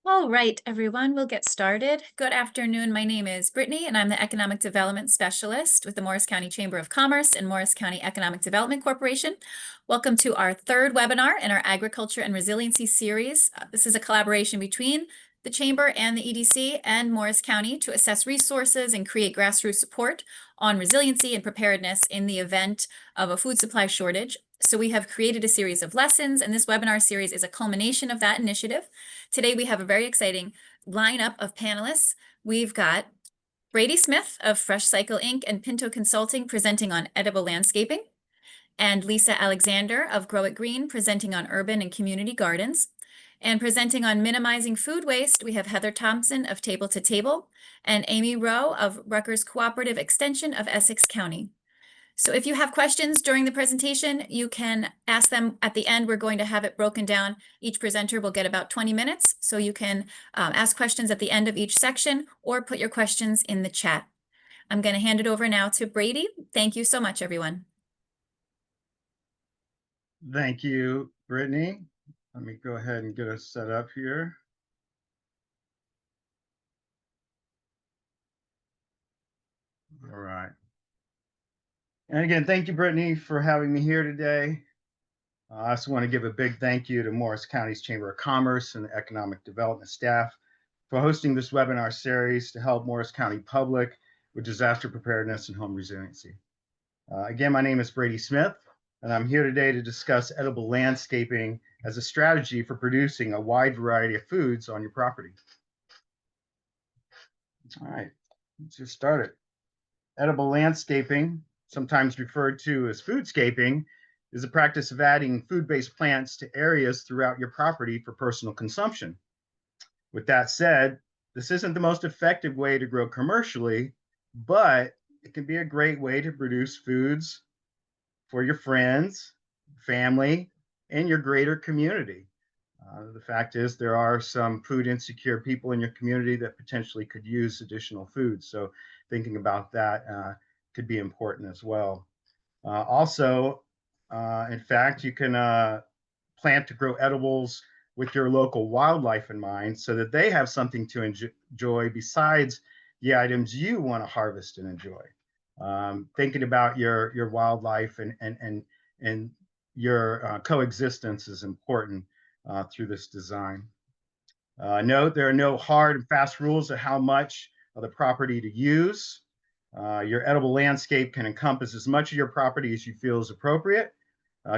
All right, everyone, we'll get started. Good afternoon. My name is Brittany, and I'm the Economic Development Specialist with the Morris County Chamber of Commerce and Morris County Economic Development Corporation. Welcome to our third webinar in our Agriculture and Resiliency series. This is a collaboration between the Chamber and the EDC and Morris County to assess resources and create grassroots support on resiliency and preparedness in the event of a food supply shortage. So we have created a series of lessons, and this webinar series is a culmination of that initiative. Today, we have a very exciting lineup of panelists. We've got Brady Smith of Fresh Cycle Inc. and Pinto Consulting presenting on edible landscaping, and Lisa Alexander of Grow It Green presenting on urban and community gardens. And presenting on minimizing food waste, we have Heather Thompson of Table to Table and Amy Rowe of Rutgers Cooperative Extension of Essex County. So if you have questions during the presentation, you can ask them at the end. We're going to have it broken down. Each presenter will get about 20 minutes. So you can ask questions at the end of each section or put your questions in the chat. I'm going to hand it over now to Brady. Thank you so much, everyone. Thank you, Brittany. Let me go ahead and get us set up here. All right. And again, thank you, Brittany, for having me here today. I also want to give a big thank you to Morris County's Chamber of Commerce and the Economic Development staff for hosting this webinar series to help Morris County public with disaster preparedness and home resiliency. Again, my name is Brady Smith, and I'm here today to discuss edible landscaping as a strategy for producing a wide variety of foods on your property. All right, let's get started. Edible landscaping, sometimes referred to as foodscaping, is a practice of adding food-based plants to areas throughout your property for personal consumption. With that said, this isn't the most effective way to grow commercially, but it can be a great way to produce foods for your friends, family, and your greater community. The fact is there are some food insecure people in your community that potentially could use additional food. So thinking about that could be important as well. Also, in fact, you can plant to grow edibles with your local wildlife in mind so that they have something to enjoy besides the items you want to harvest and enjoy. Thinking about your wildlife and your coexistence is important through this design. Note there are no hard and fast rules of how much of the property to use. Your edible landscape can encompass as much of your property as you feel is appropriate.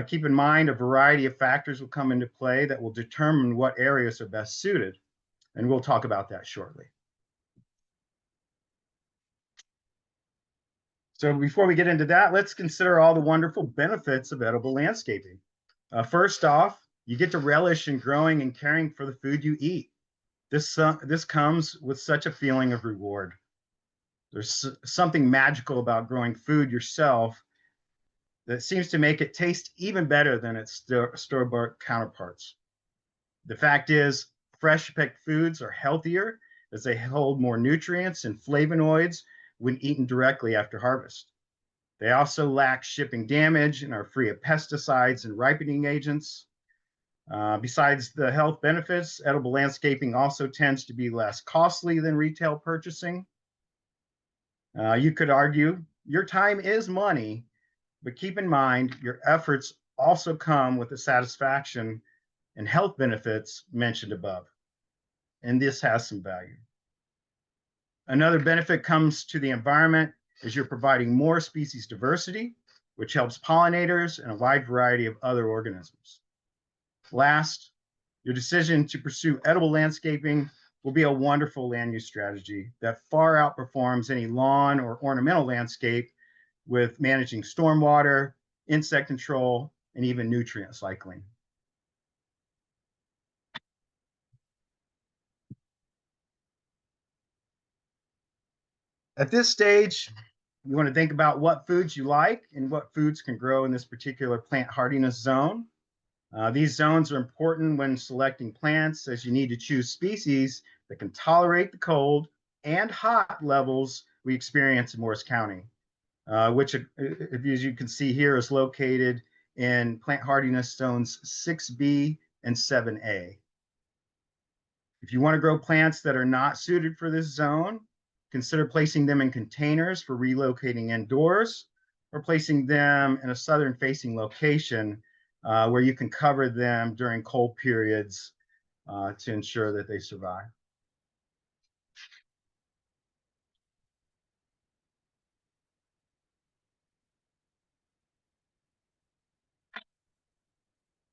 Keep in mind a variety of factors will come into play that will determine what areas are best suited, and we'll talk about that shortly. So before we get into that, let's consider all the wonderful benefits of edible landscaping. First off, you get to relish in growing and caring for the food you eat. This comes with such a feeling of reward. There's something magical about growing food yourself that seems to make it taste even better than its store-bought counterparts. The fact is, fresh picked foods are healthier as they hold more nutrients and flavonoids when eaten directly after harvest. They also lack shipping damage and are free of pesticides and ripening agents. Besides the health benefits, edible landscaping also tends to be less costly than retail purchasing. You could argue your time is money, but keep in mind your efforts also come with the satisfaction and health benefits mentioned above. And this has some value. Another benefit comes to the environment as you're providing more species diversity, which helps pollinators and a wide variety of other organisms. Last, your decision to pursue edible landscaping will be a wonderful land use strategy that far outperforms any lawn or ornamental landscape with managing stormwater, insect control, and even nutrient cycling. At this stage, you want to think about what foods you like and what foods can grow in this particular plant hardiness zone. These zones are important when selecting plants as you need to choose species that can tolerate the cold and hot levels we experience in Morris County, which, as you can see here, is located in plant hardiness zones 6B and 7A. If you want to grow plants that are not suited for this zone, consider placing them in containers for relocating indoors, or placing them in a southern facing location where you can cover them during cold periods to ensure that they survive.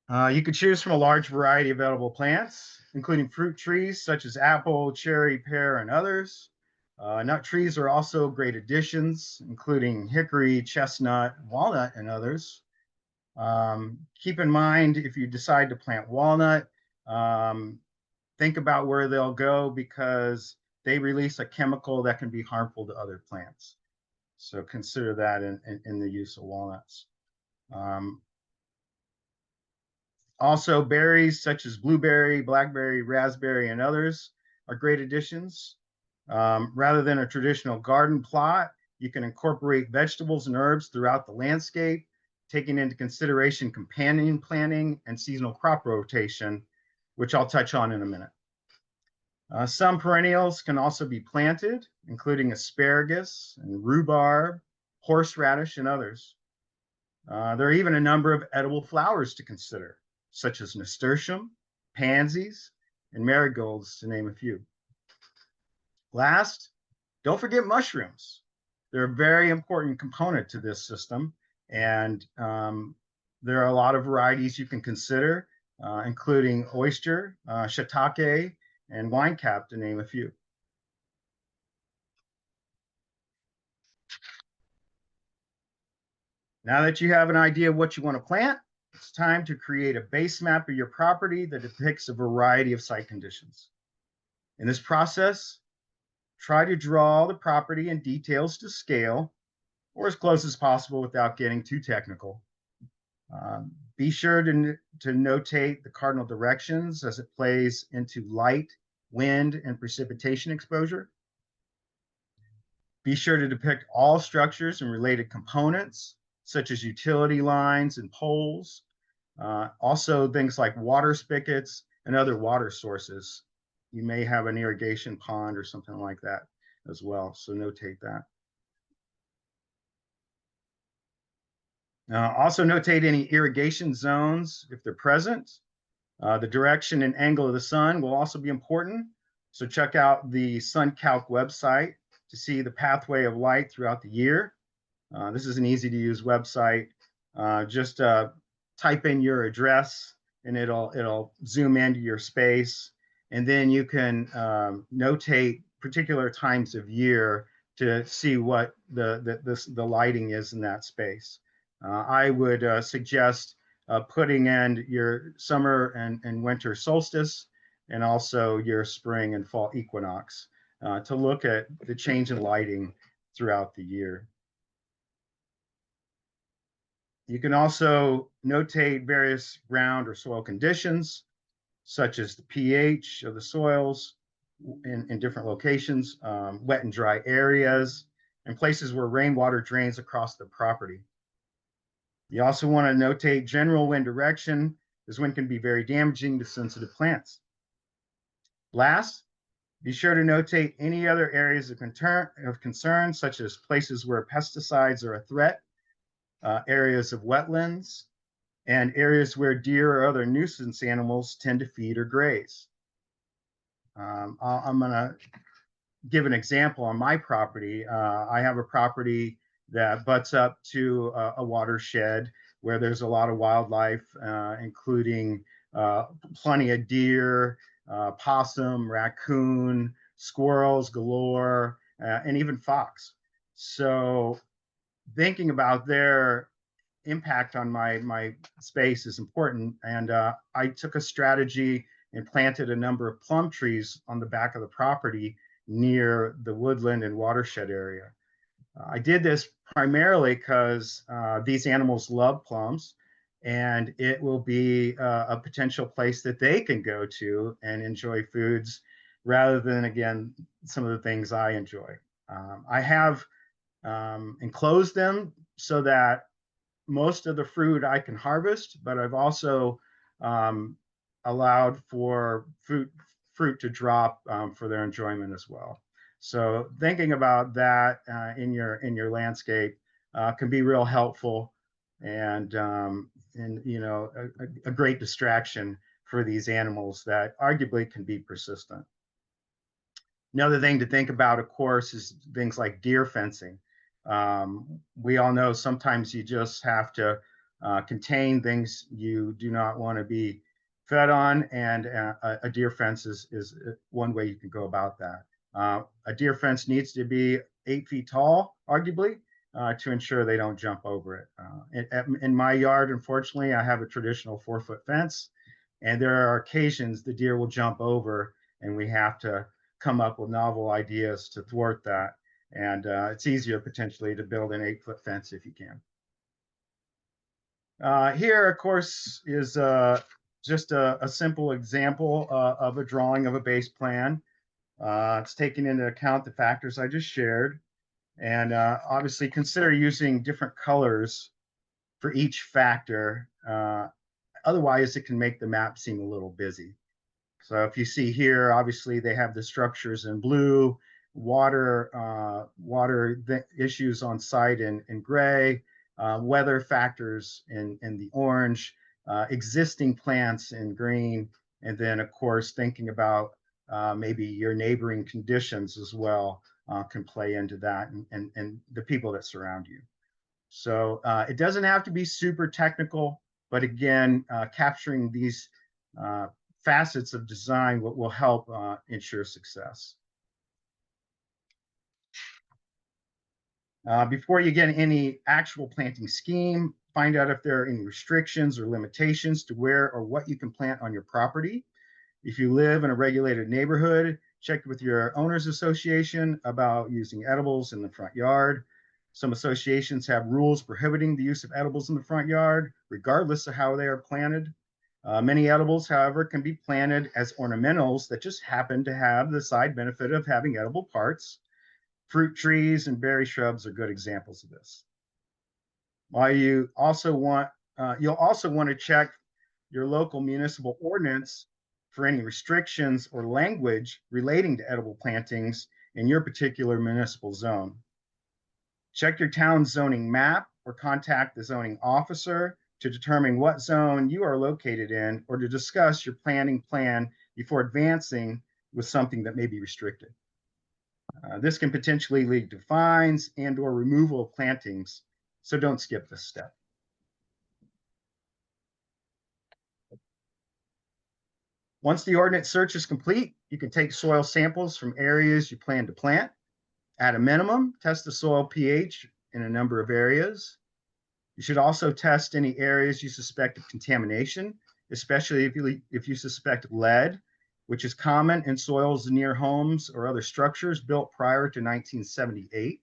You could choose from a large variety of edible plants, including fruit trees such as apple, cherry, pear, and others. Nut trees are also great additions, including hickory, chestnut, walnut, and others. Keep in mind, if you decide to plant walnut, think about where they'll go because they release a chemical that can be harmful to other plants. So consider that in the use of walnuts. Also, berries such as blueberry, blackberry, raspberry, and others are great additions. Rather than a traditional garden plot, you can incorporate vegetables and herbs throughout the landscape, taking into consideration companion planting and seasonal crop rotation, which I'll touch on in a minute. Some perennials can also be planted, including asparagus and rhubarb, horseradish, and others. There are even a number of edible flowers to consider, such as nasturtium, pansies, and marigolds, to name a few. Last, don't forget mushrooms. They're a very important component to this system, and there are a lot of varieties you can consider, including oyster, shiitake, and wine cap, to name a few. Now that you have an idea of what you want to plant, it's time to create a base map of your property that depicts a variety of site conditions. In this process, try to draw the property and details to scale or as close as possible without getting too technical. Be sure to notate the cardinal directions as it plays into light, wind, and precipitation exposure. Be sure to depict all structures and related components, such as utility lines and poles. Also, things like water spigots and other water sources. You may have an irrigation pond or something like that as well, so notate that. Also notate any irrigation zones if they're present. The direction and angle of the sun will also be important. So check out the SunCalc website to see the pathway of light throughout the year. This is an easy to use website. Just type in your address and it'll zoom into your space. And then you can notate particular times of year to see what the lighting is in that space. I would suggest putting in your summer and winter solstice and also your spring and fall equinox to look at the change in lighting throughout the year. You can also notate various ground or soil conditions, such as the pH of the soils in different locations, wet and dry areas, and places where rainwater drains across the property. You also want to notate general wind direction, as wind can be very damaging to sensitive plants. Last, be sure to notate any other areas of concern, such as places where pesticides are a threat, areas of wetlands, and areas where deer or other nuisance animals tend to feed or graze. I'm going to give an example on my property. I have a property that butts up to a watershed where there's a lot of wildlife, including plenty of deer, possum, raccoon, squirrels galore, and even fox. So thinking about their impact on my space is important. And I took a strategy and planted a number of plum trees on the back of the property near the woodland and watershed area. I did this primarily because these animals love plums, and it will be a potential place that they can go to and enjoy foods rather than, again, some of the things I enjoy. I have enclosed them so that most of the fruit I can harvest, but I've also allowed for fruit to drop for their enjoyment as well. So thinking about that in your landscape can be real helpful, and you know, a great distraction for these animals that arguably can be persistent. Another thing to think about, of course, is things like deer fencing. We all know sometimes you just have to contain things you do not want to be fed on, and a deer fence is one way you can go about that. A deer fence needs to be 8 feet tall, arguably, to ensure they don't jump over it. In my yard, unfortunately, I have a traditional 4-foot fence, and there are occasions the deer will jump over, and we have to come up with novel ideas to thwart that. And it's easier potentially to build an 8-foot fence if you can. Here, of course, is just a simple example of a drawing of a base plan. It's taking into account the factors I just shared. And obviously consider using different colors for each factor. Otherwise, it can make the map seem a little busy. So if you see here, obviously they have the structures in blue, water issues on site in gray, weather factors in the orange, existing plants in green, and then of course thinking about maybe your neighboring conditions as well can play into that, and the people that surround you. So it doesn't have to be super technical, but again, capturing these facets of design will help ensure success. Before you get any actual planting scheme, find out if there are any restrictions or limitations to where or what you can plant on your property. If you live in a regulated neighborhood, check with your owners association about using edibles in the front yard. Some associations have rules prohibiting the use of edibles in the front yard, regardless of how they are planted. Many edibles, however, can be planted as ornamentals that just happen to have the side benefit of having edible parts. Fruit trees and berry shrubs are good examples of this. While you'll also want to check your local municipal ordinance for any restrictions or language relating to edible plantings in your particular municipal zone. Check your town's zoning map or contact the zoning officer to determine what zone you are located in, or to discuss your planning plan before advancing with something that may be restricted. This can potentially lead to fines and or removal of plantings, so don't skip this step. Once the ordinance search is complete, you can take soil samples from areas you plan to plant. At a minimum, test the soil pH in a number of areas. You should also test any areas you suspect of contamination, especially if you suspect lead, which is common in soils near homes or other structures built prior to 1978.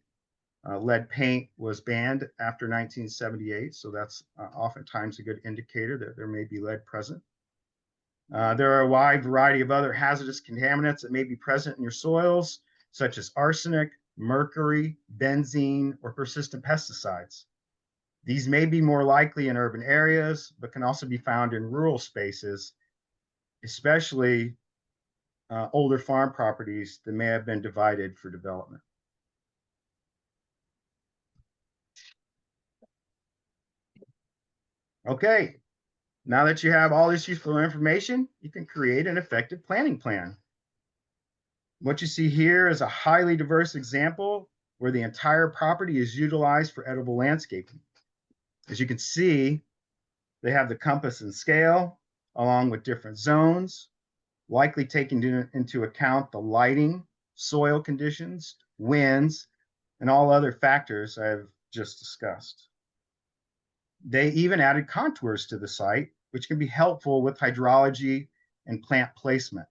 Lead paint was banned after 1978, so that's oftentimes a good indicator that there may be lead present. There are a wide variety of other hazardous contaminants that may be present in your soils, such as arsenic, mercury, benzene, or persistent pesticides. These may be more likely in urban areas, but can also be found in rural spaces, especially older farm properties that may have been divided for development. Okay, now that you have all this useful information, you can create an effective planning plan. What you see here is a highly diverse example where the entire property is utilized for edible landscaping. As you can see, they have the compass and scale, along with different zones, likely taking into account the lighting, soil conditions, winds, and all other factors I've just discussed. They even added contours to the site, which can be helpful with hydrology and plant placement.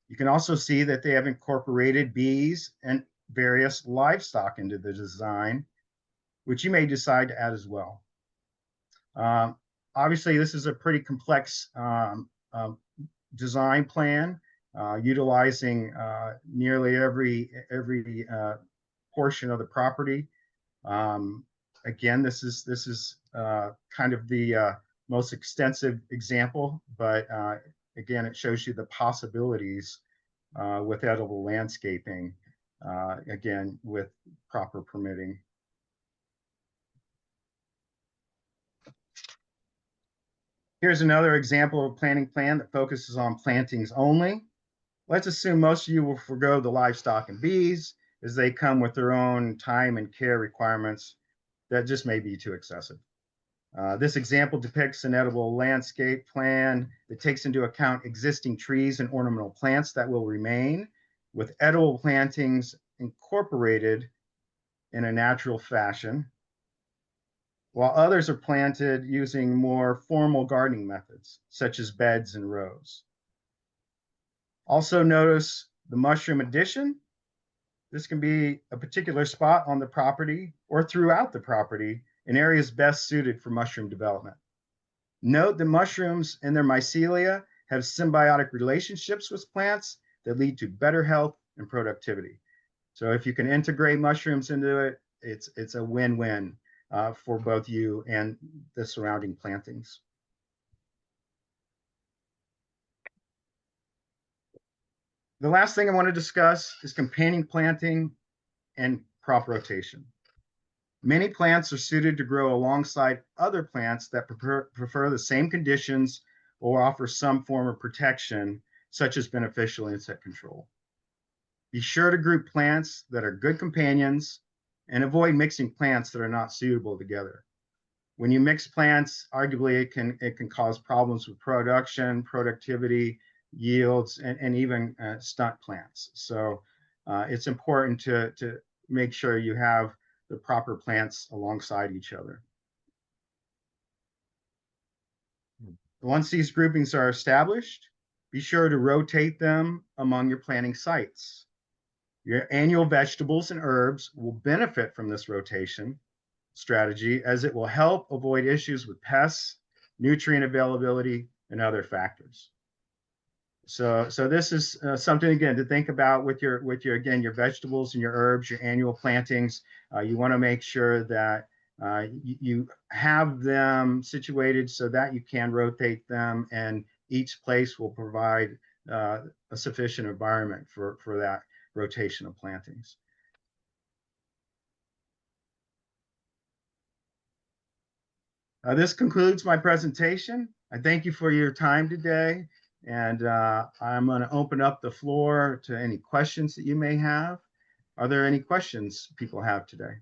You can also see that they have incorporated bees and various livestock into the design, which you may decide to add as well. Obviously, this is a pretty complex design plan, utilizing nearly every portion of the property. Again, this is kind of the most extensive example, but again, it shows you the possibilities with edible landscaping, again, with proper permitting. Here's another example of a planting plan that focuses on plantings only. Let's assume most of you will forego the livestock and bees, as they come with their own time and care requirements that just may be too excessive. This example depicts an edible landscape plan that takes into account existing trees and ornamental plants that will remain, with edible plantings incorporated in a natural fashion, while others are planted using more formal gardening methods, such as beds and rows. Also notice the mushroom addition. This can be a particular spot on the property or throughout the property in areas best suited for mushroom development. Note that mushrooms and their mycelia have symbiotic relationships with plants that lead to better health and productivity. So if you can integrate mushrooms into it, it's a win-win for both you and the surrounding plantings. The last thing I want to discuss is companion planting and crop rotation. Many plants are suited to grow alongside other plants that prefer the same conditions or offer some form of protection, such as beneficial insect control. Be sure to group plants that are good companions and avoid mixing plants that are not suitable together. When you mix plants, arguably it can cause problems with production, productivity, yields, and even stunt plants. So it's important to make sure you have the proper plants alongside each other. Once these groupings are established, be sure to rotate them among your planting sites. Your annual vegetables and herbs will benefit from this rotation strategy, as it will help avoid issues with pests, nutrient availability, and other factors. So this is something, again, to think about with your again, your vegetables and your herbs, your annual plantings. You want to make sure that you have them situated so that you can rotate them, and each place will provide a sufficient environment for that rotation of plantings. This concludes my presentation. I thank you for your time today, and I'm going to open up the floor to any questions that you may have. Are there any questions people have today?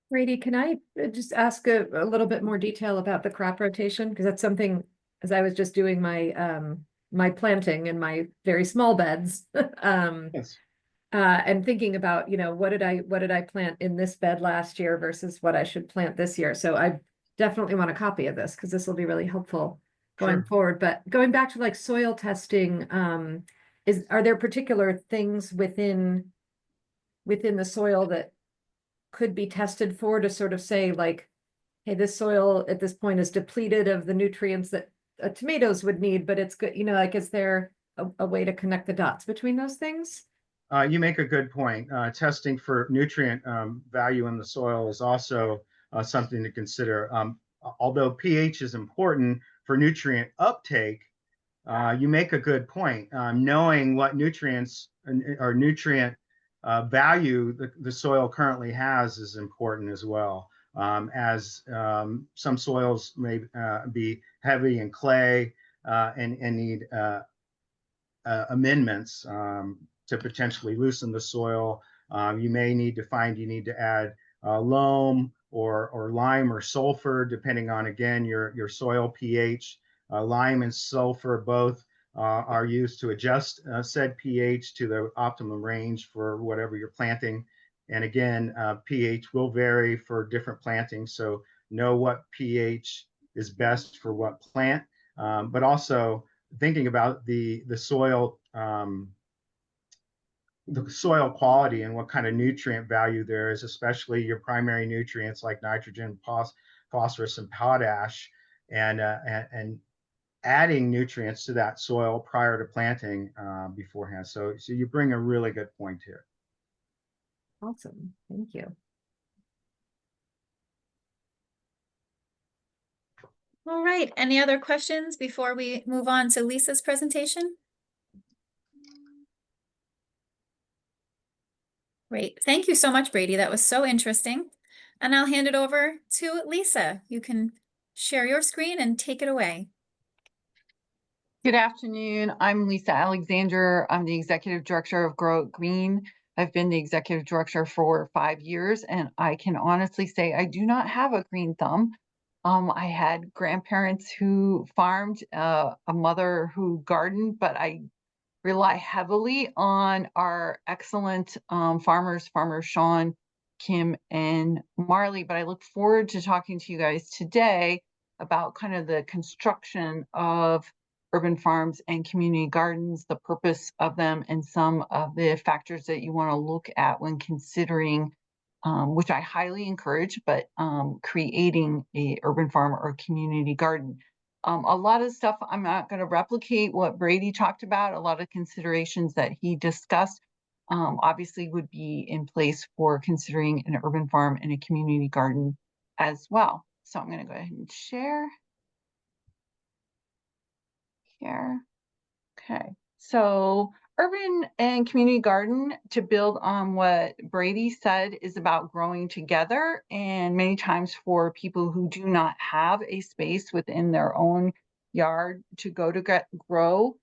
Brady, can I just ask a little bit more detail about the crop rotation? Because that's something, as I was just doing my my planting in my very small beds, Yes. and thinking about, you know, what did I plant in this bed last year versus what I should plant this year. So I definitely want a copy of this because this will be really helpful going forward. But going back to like soil testing, are there particular things within the soil that could be tested for to sort of say like, hey, this soil at this point is depleted of the nutrients that tomatoes would need, but it's good, you know, like, is there a way to connect the dots between those things? You make a good point. Testing for nutrient value in the soil is also something to consider. Although pH is important for nutrient uptake, you make a good point. Knowing what nutrients or nutrient value the soil currently has is important as well, as some soils may be heavy in clay and need amendments to potentially loosen the soil. You may need to add loam or lime or sulfur, depending on, again, your soil pH. Lime and sulfur both are used to adjust said pH to the optimum range for whatever you're planting. And again, pH will vary for different plantings, so know what pH is best for what plant, but also thinking about the soil quality and what kind of nutrient value there is, especially your primary nutrients like nitrogen, phosphorus, and potash, and adding nutrients to that soil prior to planting beforehand. So you bring a really good point here. Awesome, thank you. All right, any other questions before we move on to Lisa's presentation? Great. Thank you so much, Brady. That was so interesting. And I'll hand it over to Lisa. You can share your screen and take it away. Good afternoon. I'm Lisa Alexander. I'm the Executive Director of Grow It Green. I've been the Executive Director for 5 years, and I can honestly say I do not have a green thumb. I had grandparents who farmed, a mother who gardened, but I rely heavily on our excellent farmers, Farmer Sean, Kim, and Marley. But I look forward to talking to you guys today about kind of the construction of urban farms and community gardens, the purpose of them, and some of the factors that you want to look at when considering, which I highly encourage, but creating a urban farm or a community garden. A lot of stuff I'm not going to replicate what Brady talked about. A lot of considerations that he discussed obviously would be in place for considering an urban farm and a community garden as well. So I'm going to go ahead and share here. Okay, so urban and community garden, to build on what Brady said, is about growing together. And many times for people who do not have a space within their own yard to go to grow.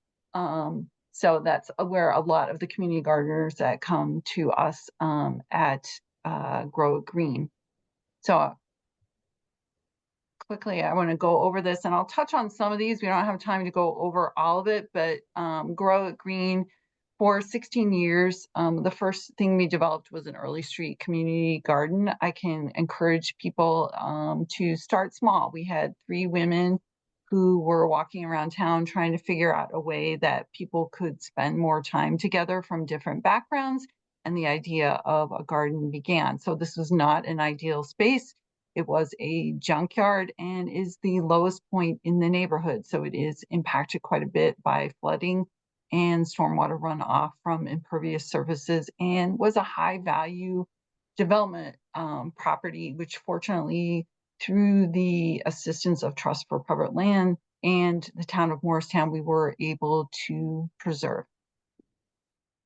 So that's where a lot of the community gardeners that come to us at Grow It Green. So quickly, I want to go over this, and I'll touch on some of these. We don't have time to go over all of it, but Grow It Green, for 16 years, the first thing we developed was an early street community garden. I can encourage people to start small. We had 3 women who were walking around town trying to figure out a way that people could spend more time together from different backgrounds, and the idea of a garden began. So this was not an ideal space. It was a junkyard and is the lowest point in the neighborhood. So it is impacted quite a bit by flooding and stormwater runoff from impervious surfaces, and was a high value development property, which fortunately, through the assistance of Trust for Public Land and the town of Morristown, we were able to preserve.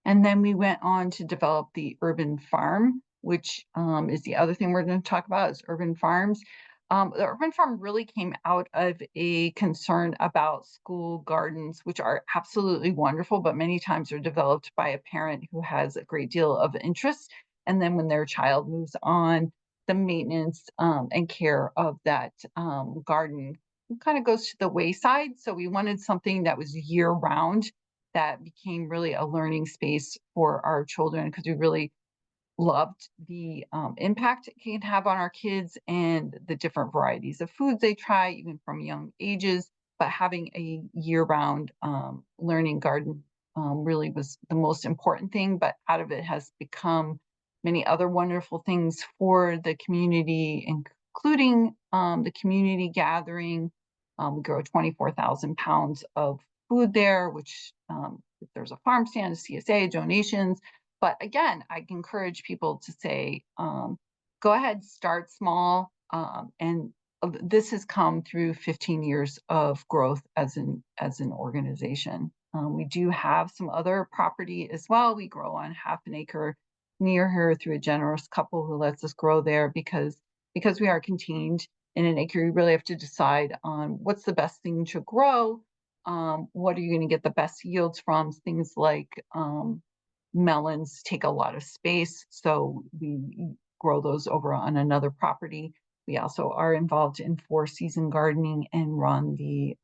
And then we went on to develop the urban farm, which is the other thing we're going to talk about, is urban farms. The urban farm really came out of a concern about school gardens, which are absolutely wonderful, but many times are developed by a parent who has a great deal of interest. And then when their child moves on, the maintenance and care of that garden kind of goes to the wayside. So we wanted something that was year round, that became really a learning space for our children, because we really loved the impact it can have on our kids and the different varieties of foods they try, even from young ages. But having a year-round learning garden really was the most important thing. But out of it has become many other wonderful things for the community, including the community gathering. We grow 24,000 pounds of food there, which there's a farm stand, a CSA, donations. But again, I encourage people to say, go ahead, start small. And this has come through 15 years of growth as an organization. We do have some other property as well. We grow on half an acre near here through a generous couple who lets us grow there, because we are contained in an acre. You really have to decide on what's the best thing to grow. What are you going to get the best yields from? Things like melons take a lot of space, so we grow those over on another property. We also are involved in 4-season gardening and run the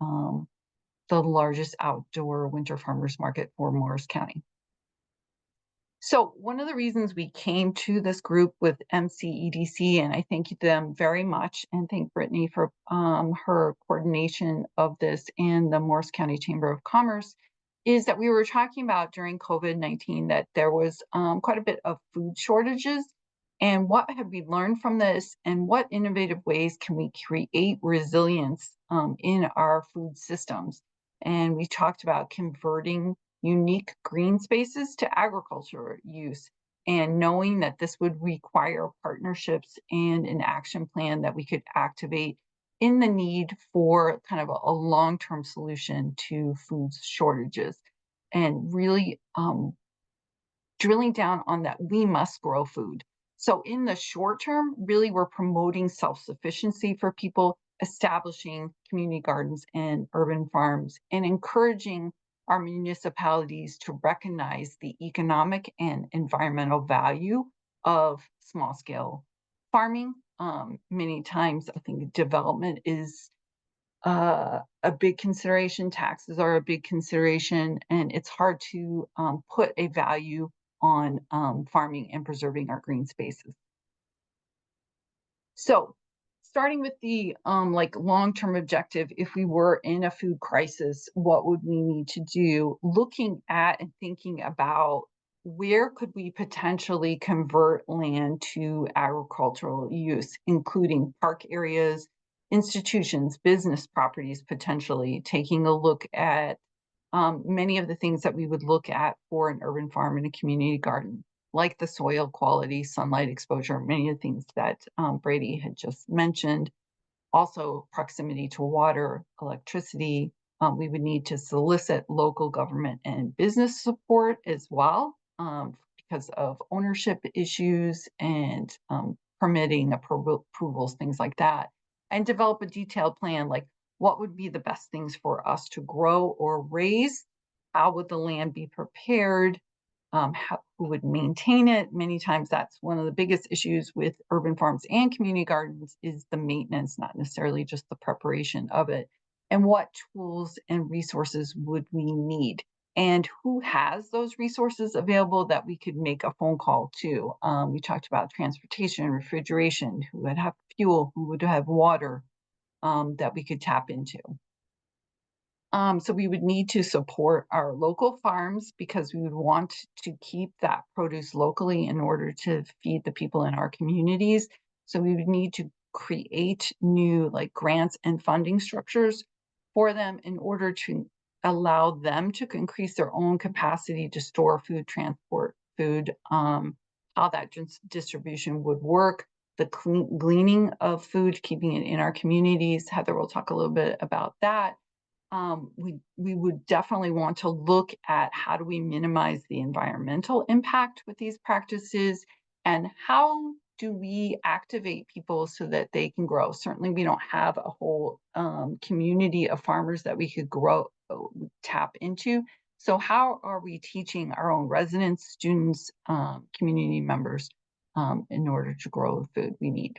largest outdoor winter farmers market for Morris County. So one of the reasons we came to this group with MCEDC, and I thank them very much, and thank Brittany for her coordination of this, and the Morris County Chamber of Commerce, is that we were talking about during COVID-19 that there was quite a bit of food shortages. And what have we learned from this, and what innovative ways can we create resilience in our food systems? And we talked about converting unique green spaces to agriculture use, and knowing that this would require partnerships and an action plan that we could activate in the need for kind of a long-term solution to food shortages, and really drilling down on that we must grow food. So in the short term, really we're promoting self-sufficiency for people, establishing community gardens and urban farms, and encouraging our municipalities to recognize the economic and environmental value of small scale farming. Many times I think development is a big consideration. Taxes are a big consideration, and it's hard to put a value on farming and preserving our green spaces. So, starting with the like long-term objective, if we were in a food crisis, what would we need to do? Looking at and thinking about where could we potentially convert land to agricultural use, including park areas, institutions, business properties, potentially taking a look at many of the things that we would look at for an urban farm and a community garden, like the soil quality, sunlight exposure, many of the things that Brady had just mentioned. Also, proximity to water, electricity. We would need to solicit local government and business support as well, because of ownership issues and permitting approvals, things like that. And develop a detailed plan, like what would be the best things for us to grow or raise? How would the land be prepared? Who would maintain it? Many times that's one of the biggest issues with urban farms and community gardens is the maintenance, not necessarily just the preparation of it. And what tools and resources would we need? And who has those resources available that we could make a phone call to? We talked about transportation, refrigeration, who would have fuel, who would have water that we could tap into. So we would need to support our local farms because we would want to keep that produce locally in order to feed the people in our communities. So we would need to create new like grants and funding structures for them in order to allow them to increase their own capacity to store food, transport food, how that distribution would work, the gleaning of food, keeping it in our communities. Heather will talk a little bit about that. We would definitely want to look at how do we minimize the environmental impact with these practices, and how do we activate people so that they can grow. Certainly we don't have a whole community of farmers that we could tap into. So how are we teaching our own residents, students, community members in order to grow the food we need?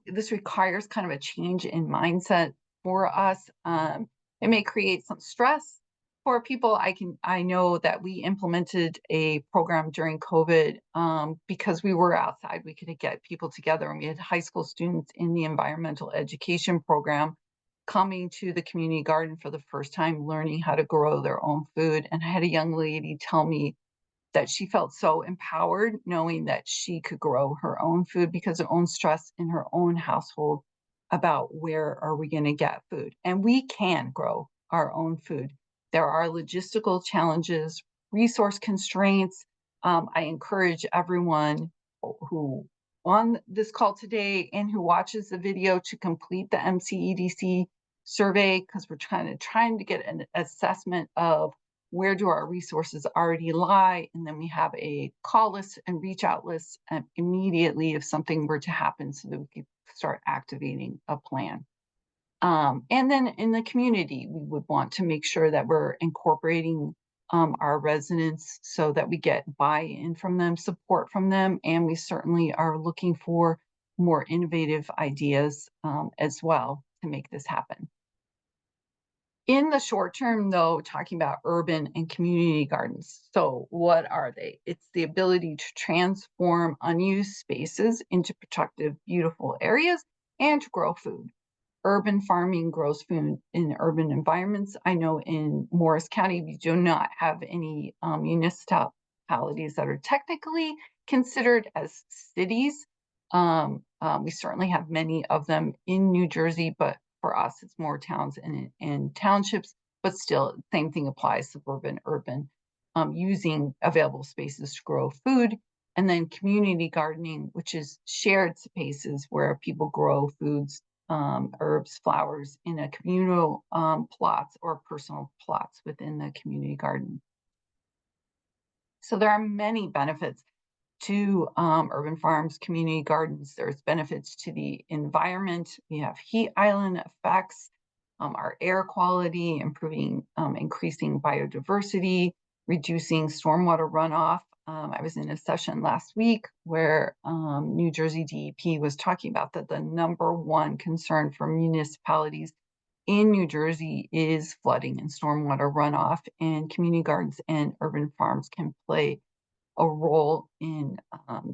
This requires kind of a change in mindset for us. It may create some stress for people. I know that we implemented a program during COVID because we were outside. We could get people together, and we had high school students in the environmental education program coming to the community garden for the first time, learning how to grow their own food. And I had a young lady tell me that she felt so empowered knowing that she could grow her own food because of her own stress in her own household about where are we going to get food. And we can grow our own food. There are logistical challenges, resource constraints. I encourage everyone who on this call today and who watches the video to complete the MCEDC survey, because we're trying to get an assessment of where do our resources already lie, and then we have a call list and reach out list immediately if something were to happen so that we could start activating a plan. And then in the community, we would want to make sure that we're incorporating our residents so that we get buy-in from them, support from them, and we certainly are looking for more innovative ideas as well to make this happen. In the short term, though, talking about urban and community gardens. So what are they? It's the ability to transform unused spaces into productive, beautiful areas and to grow food. Urban farming grows food in urban environments. I know in Morris County, we do not have any municipalities that are technically considered as cities. We certainly have many of them in New Jersey, but for us, it's more towns and townships, but still, same thing applies, suburban, urban, using available spaces to grow food And then community gardening, which is shared spaces where people grow foods, herbs, flowers in a communal plots or personal plots within the community garden. So there are many benefits to urban farms, community gardens. There's benefits to the environment. We have heat island effects, our air quality, increasing biodiversity, reducing stormwater runoff. I was in a session last week where New Jersey DEP was talking about that the number one concern for municipalities in New Jersey is flooding and stormwater runoff, and community gardens and urban farms can play a role in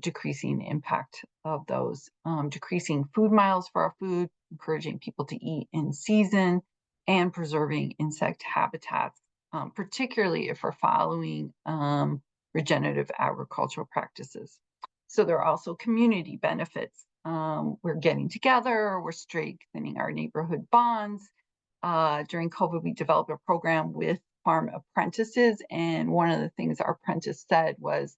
decreasing the impact of those, decreasing food miles for our food, encouraging people to eat in season, and preserving insect habitats, particularly if we're following regenerative agricultural practices. So there are also community benefits. We're getting together, we're strengthening our neighborhood bonds. During COVID, we developed a program with farm apprentices, and one of the things our apprentice said was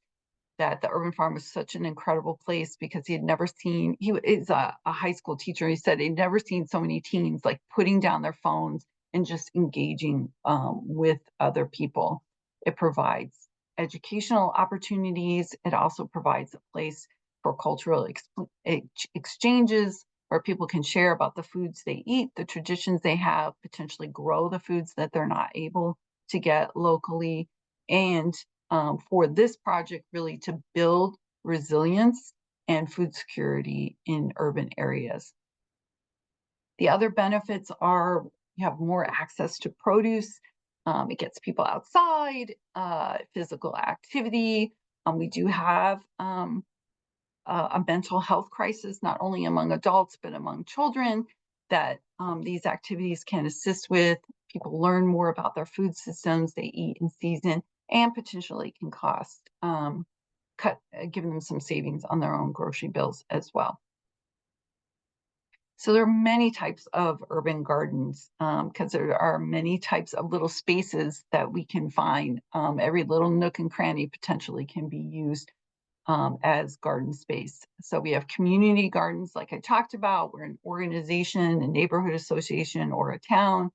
that the urban farm was such an incredible place because he had never seen, he is a high school teacher, he said he'd never seen so many teens like putting down their phones and just engaging with other people. It provides educational opportunities. It also provides a place for cultural exchanges where people can share about the foods they eat, the traditions they have, potentially grow the foods that they're not able to get locally. And for this project, really to build resilience and food security in urban areas. The other benefits are you have more access to produce. It gets people outside, physical activity. We do have a mental health crisis, not only among adults, but among children, that these activities can assist with. People learn more about their food systems they eat in season, and potentially can giving them some savings on their own grocery bills as well. So there are many types of urban gardens because there are many types of little spaces that we can find. Every little nook and cranny potentially can be used as garden space. So we have community gardens, like I talked about, where an organization, a neighborhood association, or a town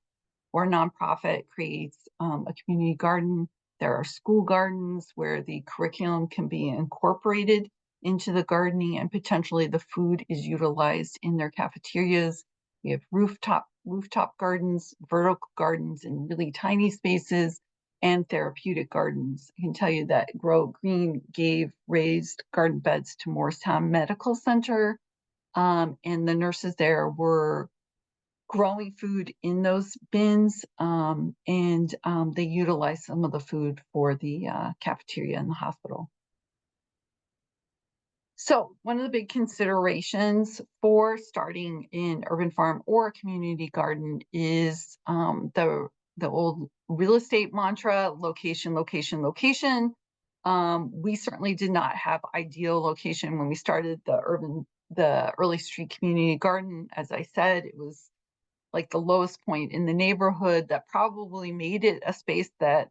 or a nonprofit creates a community garden. There are school gardens where the curriculum can be incorporated into the gardening and potentially the food is utilized in their cafeterias. We have rooftop gardens, vertical gardens in really tiny spaces, and therapeutic gardens. I can tell you that Grow Green gave raised garden beds to Morristown Medical Center, and the nurses there were growing food in those bins, and they utilized some of the food for the cafeteria in the hospital. So one of the big considerations for starting an urban farm or a community garden is the old real estate mantra: location, location, location. We certainly did not have ideal location when we started the early street community garden. As I said, it was like the lowest point in the neighborhood that probably made it a space that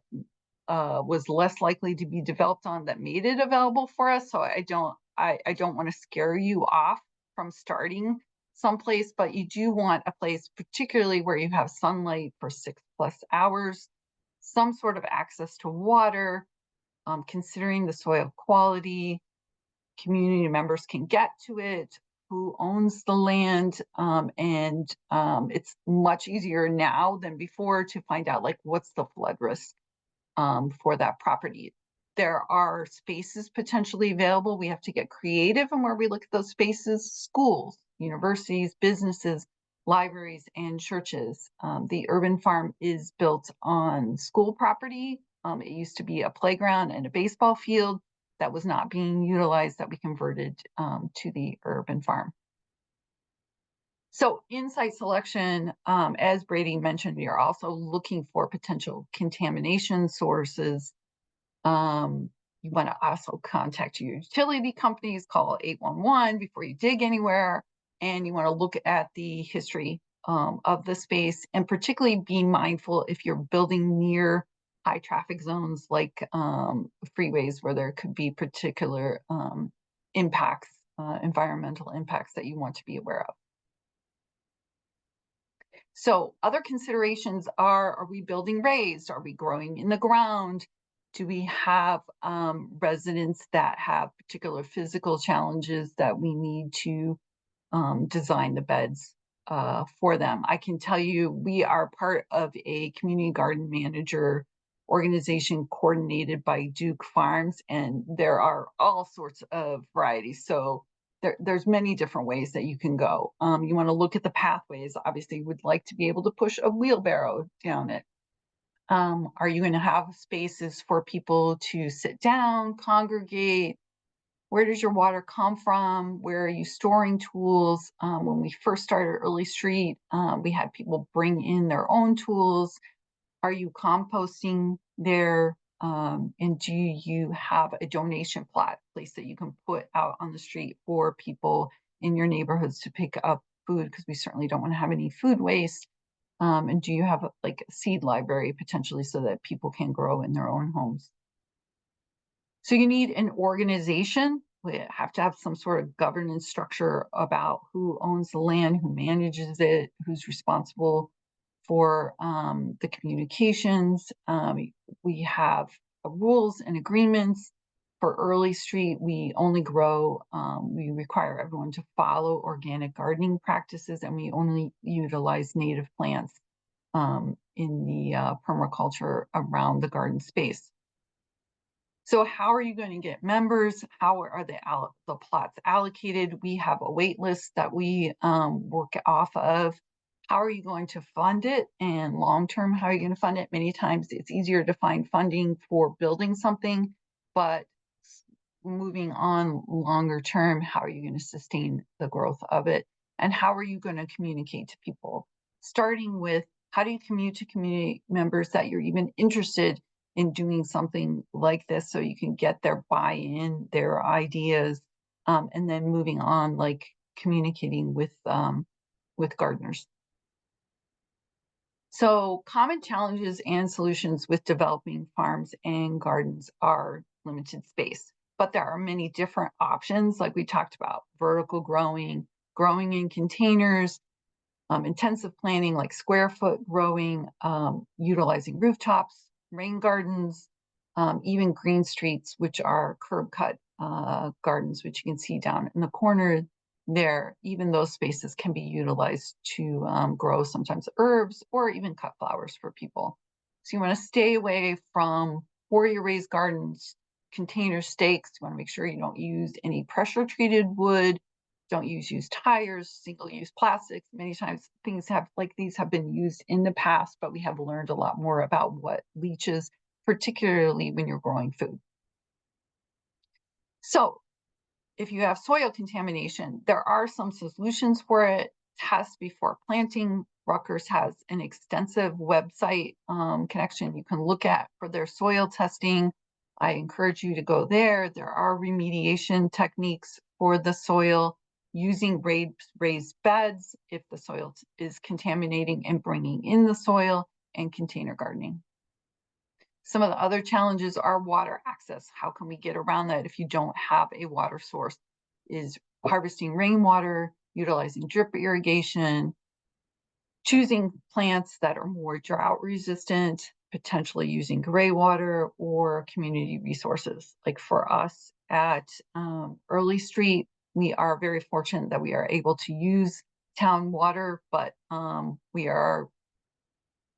was less likely to be developed on, that made it available for us. So I don't want to scare you off from starting someplace, but you do want a place, particularly where you have sunlight for 6+ hours, some sort of access to water, considering the soil quality, community members can get to it, who owns the land, and it's much easier now than before to find out like what's the flood risk for that property. There are spaces potentially available. We have to get creative in where we look at those spaces: schools, universities, businesses, libraries, and churches. The urban farm is built on school property. It used to be a playground and a baseball field that was not being utilized, that we converted to the urban farm. So in site selection, as Brady mentioned, we are also looking for potential contamination sources. You want to also contact your utility companies, call 811 before you dig anywhere, and you want to look at the history of the space, and particularly be mindful if you're building near high traffic zones like freeways where there could be particular impacts, environmental impacts that you want to be aware of. So other considerations are we building raised? Are we growing in the ground? Do we have residents that have particular physical challenges that we need to design the beds for them? I can tell you we are part of a community garden manager organization coordinated by Duke Farms, and there are all sorts of varieties. So there's many different ways that you can go. You want to look at the pathways. Obviously, you would like to be able to push a wheelbarrow down it. Are you going to have spaces for people to sit down, congregate? Where does your water come from? Where are you storing tools? When we first started Early Street, we had people bring in their own tools. Are you composting there? And do you have a donation place that you can put out on the street for people in your neighborhoods to pick up food? Because we certainly don't want to have any food waste. And do you have like a seed library potentially so that people can grow in their own homes? So you need an organization. We have to have some sort of governance structure about who owns the land, who manages it, who's responsible for the communications. We have rules and agreements. For Early Street, we only grow, we require everyone to follow organic gardening practices, and we only utilize native plants in the permaculture around the garden space. So how are you going to get members? How are the plots allocated? We have a wait list that we work off of. How are you going to fund it? And long-term, how are you going to fund it? Many times it's easier to find funding for building something, but moving on longer term, how are you going to sustain the growth of it? And how are you going to communicate to people? Starting with, how do you communicate to community members that you're even interested in doing something like this so you can get their buy-in, their ideas, and then moving on, like communicating with gardeners. So common challenges and solutions with developing farms and gardens are limited space, but there are many different options like we talked about: vertical growing, growing in containers, intensive planning like square foot growing, utilizing rooftops, rain gardens, even green streets, which are curb cut gardens, which you can see down in the corner there. Even those spaces can be utilized to grow sometimes herbs or even cut flowers for people. So you want to stay away from foyer raised gardens, container stakes. You want to make sure you don't use any pressure treated wood. Don't use used tires, single-use plastics. Many times things like these have been used in the past, but we have learned a lot more about what leaches, particularly when you're growing food. So if you have soil contamination, there are some solutions for it. Test before planting. Rutgers has an extensive website connection you can look at for their soil testing. I encourage you to go there. There are remediation techniques for the soil, using raised beds if the soil is contaminating and bringing in the soil, and container gardening. Some of the other challenges are water access. How can we get around that if you don't have a water source? Is harvesting rainwater, utilizing drip irrigation, choosing plants that are more drought resistant, potentially using gray water or community resources. Like for us at Early Street, we are very fortunate that we are able to use town water, but we are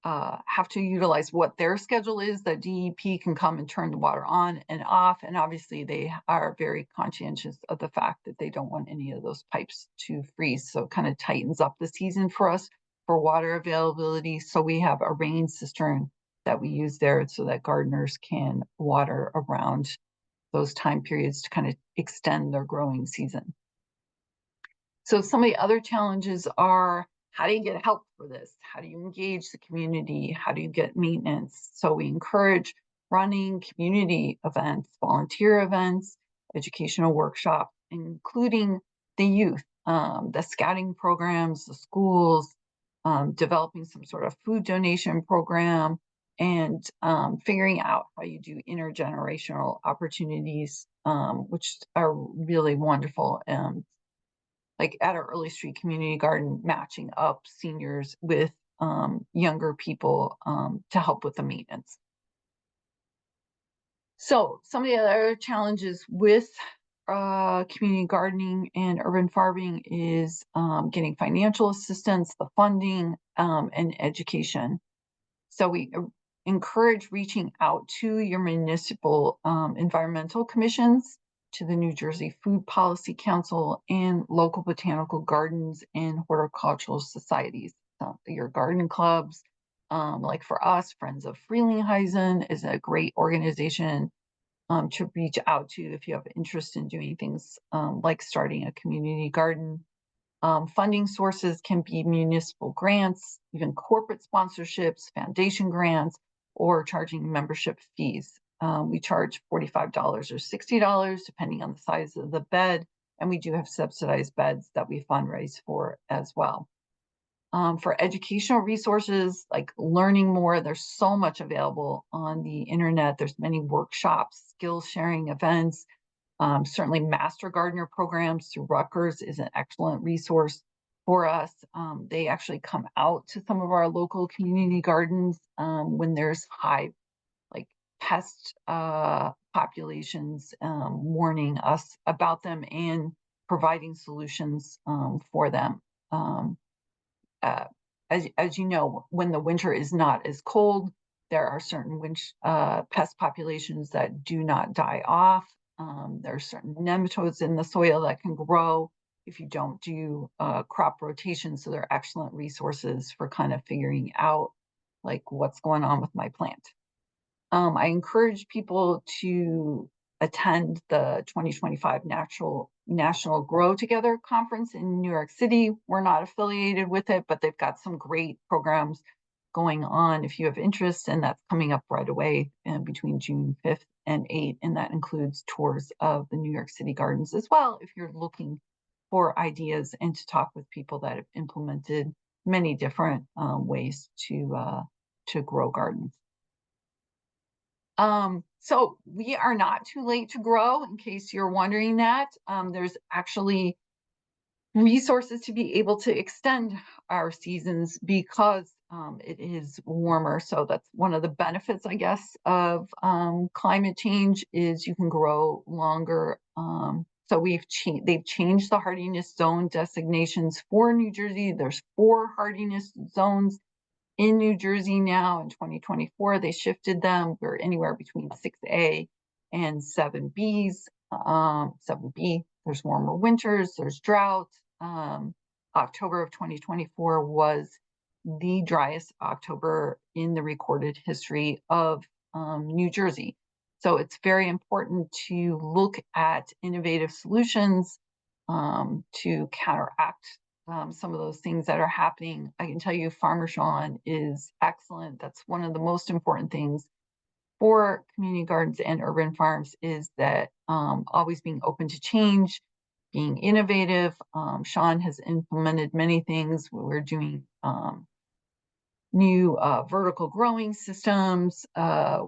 have to utilize what their schedule is. The DEP can come and turn the water on and off, and obviously they are very conscientious of the fact that they don't want any of those pipes to freeze. So it kind of tightens up the season for us for water availability. So we have a rain cistern that we use there so that gardeners can water around those time periods to kind of extend their growing season. So some of the other challenges are, how do you get help for this? How do you engage the community? How do you get maintenance? So we encourage running community events, volunteer events, educational workshops, including the youth, the scouting programs, the schools, developing some sort of food donation program, and figuring out how you do intergenerational opportunities, which are really wonderful. Like at our Early Street Community Garden, matching up seniors with younger people to help with the maintenance. So some of the other challenges with community gardening and urban farming is getting financial assistance, the funding, and education. So we encourage reaching out to your municipal environmental commissions, to the New Jersey Food Policy Council, and local botanical gardens and horticultural societies. Your garden clubs, like for us, Friends of Frelinghuysen is a great organization to reach out to if you have interest in doing things like starting a community garden. Funding sources can be municipal grants, even corporate sponsorships, foundation grants, or charging membership fees. We charge $45 or $60 depending on the size of the bed, and we do have subsidized beds that we fundraise for as well. For educational resources like learning more, there's so much available on the internet. There's many workshops, skill sharing events. Certainly Master Gardener programs through Rutgers is an excellent resource for us. They actually come out to some of our local community gardens when there's high like pest populations, warning us about them and providing solutions for them. As you know, when the winter is not as cold, there are certain pest populations that do not die off. There are certain nematodes in the soil that can grow if you don't do crop rotation. So they're excellent resources for kind of figuring out like what's going on with my plant. I encourage people to attend the 2025 National Grow Together Conference in New York City. We're not affiliated with it, but they've got some great programs going on if you have interest, and that's coming up right away between June 5th and 8th, and that includes tours of the New York City gardens as well if you're looking for ideas and to talk with people that have implemented many different ways to grow gardens. So we are not too late to grow, in case you're wondering that. There's actually resources to be able to extend our seasons because it is warmer. So that's one of the benefits, I guess, of climate change is you can grow longer. So they've changed the hardiness zone designations for New Jersey. There's 4 hardiness zones in New Jersey now. In 2024, they shifted them. We're anywhere between 6A and 7Bs. 7B, there's warmer winters, there's drought. October of 2024 was the driest October in the recorded history of New Jersey. So it's very important to look at innovative solutions to counteract some of those things that are happening. I can tell you Farmer Sean is excellent. That's one of the most important things for community gardens and urban farms is that always being open to change, being innovative. Sean has implemented many things. We're doing new vertical growing systems.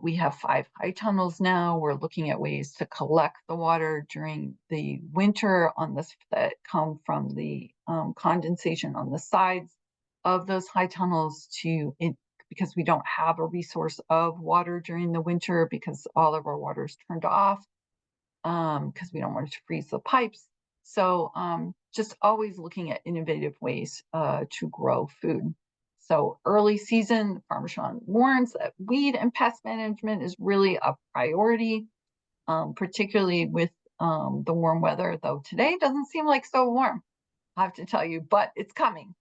We have 5 high tunnels now. We're looking at ways to collect the water during the winter that come from the condensation on the sides of those high tunnels because we don't have a resource of water during the winter because all of our water is turned off because we don't want it to freeze the pipes. So just always looking at innovative ways to grow food. So early season, Farmer Sean warns that weed and pest management is really a priority, particularly with the warm weather, though today doesn't seem like so warm, I have to tell you, but it's coming.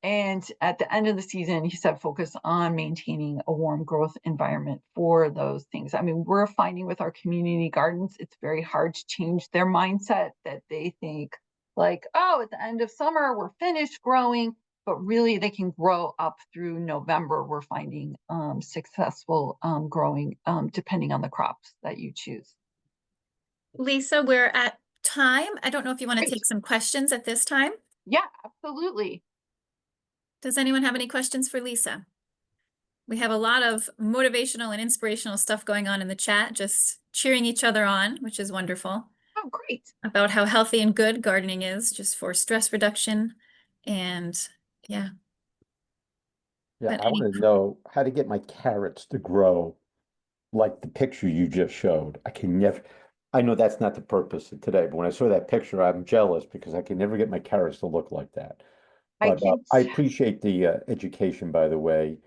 And at the end of the season, he said focus on maintaining a warm growth environment for those things. I mean, we're finding with our community gardens, it's very hard to change their mindset that they think like, oh, at the end of summer, we're finished growing. But really they can grow up through November. We're finding successful growing depending on the crops that you choose. Lisa, we're at time. I don't know if you want to take some questions at this time. Yeah, absolutely. Does anyone have any questions for Lisa? We have a lot of motivational and inspirational stuff going on in the chat, just cheering each other on, which is wonderful, Oh, great. about how healthy and good gardening is just for stress reduction. And yeah, Yeah, but I want to know how to get my carrots to grow like the picture you just showed. I can never, I know that's not the purpose of today, but when I saw that picture, I'm jealous because I can never get my carrots to look like that. I But can, I appreciate the education, by the way.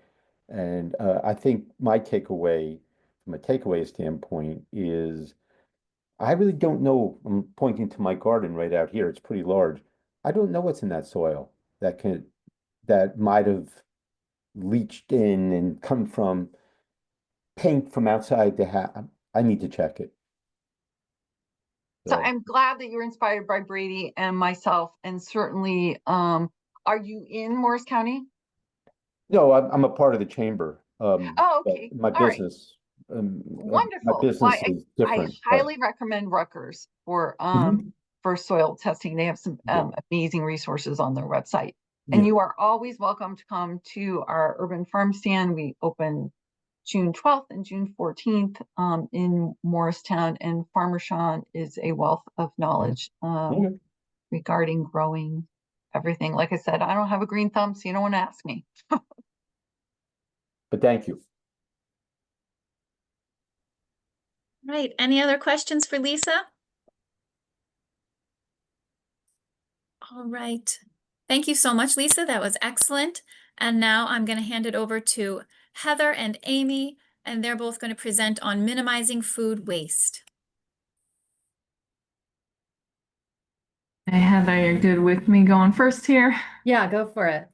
And I think my takeaway, from a takeaway standpoint, is I really don't know. I'm pointing to my garden right out here. It's pretty large. I don't know what's in that soil that might have leached in and come from paint from outside the house. I need to check it. so So, I'm glad that you're inspired by Brady and myself, and certainly, are you in Morris County? no, I'm a part of the chamber. Oh, But okay. my All right. business, my Wonderful. Well, business is I different, but highly recommend Rutgers Mhm. for soil testing. They have some Yeah. amazing resources on their website. And Yeah. you are always welcome to come to our urban farm stand. We open June 12th and June 14th in Morristown, and Farmer Sean is a wealth of knowledge Okay. regarding growing everything. Like I said, I don't have a green thumb, so you don't want to ask me. But thank you. right. Any other questions for Lisa? All right. Thank you so much, Lisa. That was excellent. And now I'm going to hand it over to Heather and Amy, and they're both going to present on minimizing food waste. Hey Heather, you're good with me going first here? Yeah, go for it.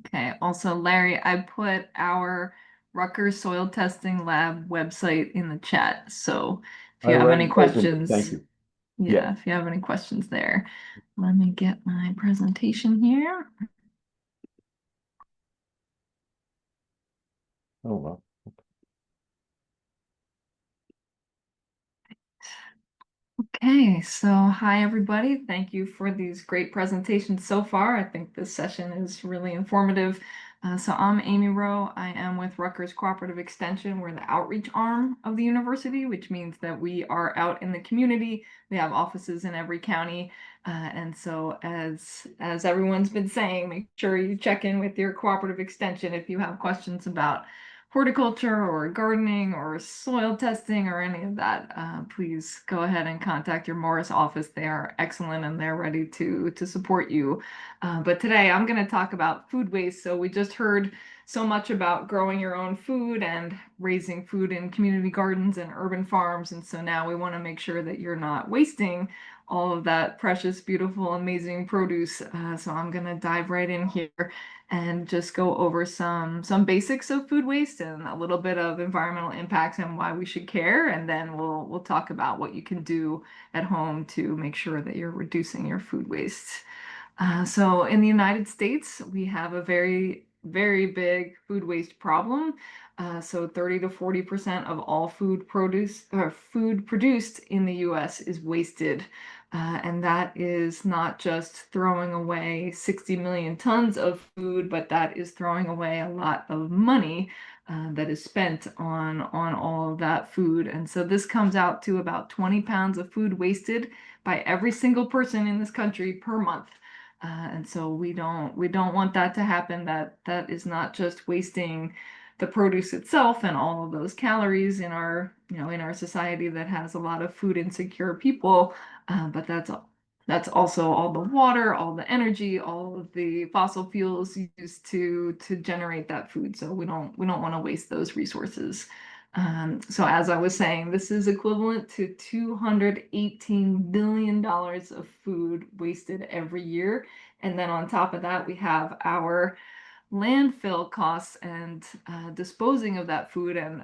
Okay, also Larry, I put our Rutgers Soil Testing Lab website in the chat. So if I you have any already opened it. Thank questions, you. yeah, if you have any questions there, let me get my presentation here. Oh, well. Okay, so hi everybody. Thank you for these great presentations so far. I think this session is really informative. So I'm Amy Rowe. I am with Rutgers Cooperative Extension. We're the outreach arm of the university, which means that we are out in the community. We have offices in every county. And so as everyone's been saying, make sure you check in with your cooperative extension if you have questions about horticulture or gardening or soil testing or any of that, please go ahead and contact your Morris office. They are excellent and they're ready to support you. But today I'm going to talk about food waste. So we just heard so much about growing your own food and raising food in community gardens and urban farms. And so now we want to make sure that you're not wasting all of that precious, beautiful, amazing produce. So I'm going to dive right in here and just go over some basics of food waste and a little bit of environmental impacts and why we should care, and then we'll talk about what you can do at home to make sure that you're reducing your food waste. So in the United States, we have a very, very big food waste problem. So 30 to 40% of all food produced in the US is wasted. And that is not just throwing away 60 million tons of food, but that is throwing away a lot of money that is spent on all of that food. And so this comes out to about 20 pounds of food wasted by every single person in this country per month. And so we don't want that to happen. That is not just wasting the produce itself and all of those calories in our society that has a lot of food insecure people, but that's also all the water, all the energy, all of the fossil fuels used to generate that food. So we don't want to waste those resources. So as I was saying, this is equivalent to $218 billion of food wasted every year. And then on top of that, we have our landfill costs and disposing of that food. And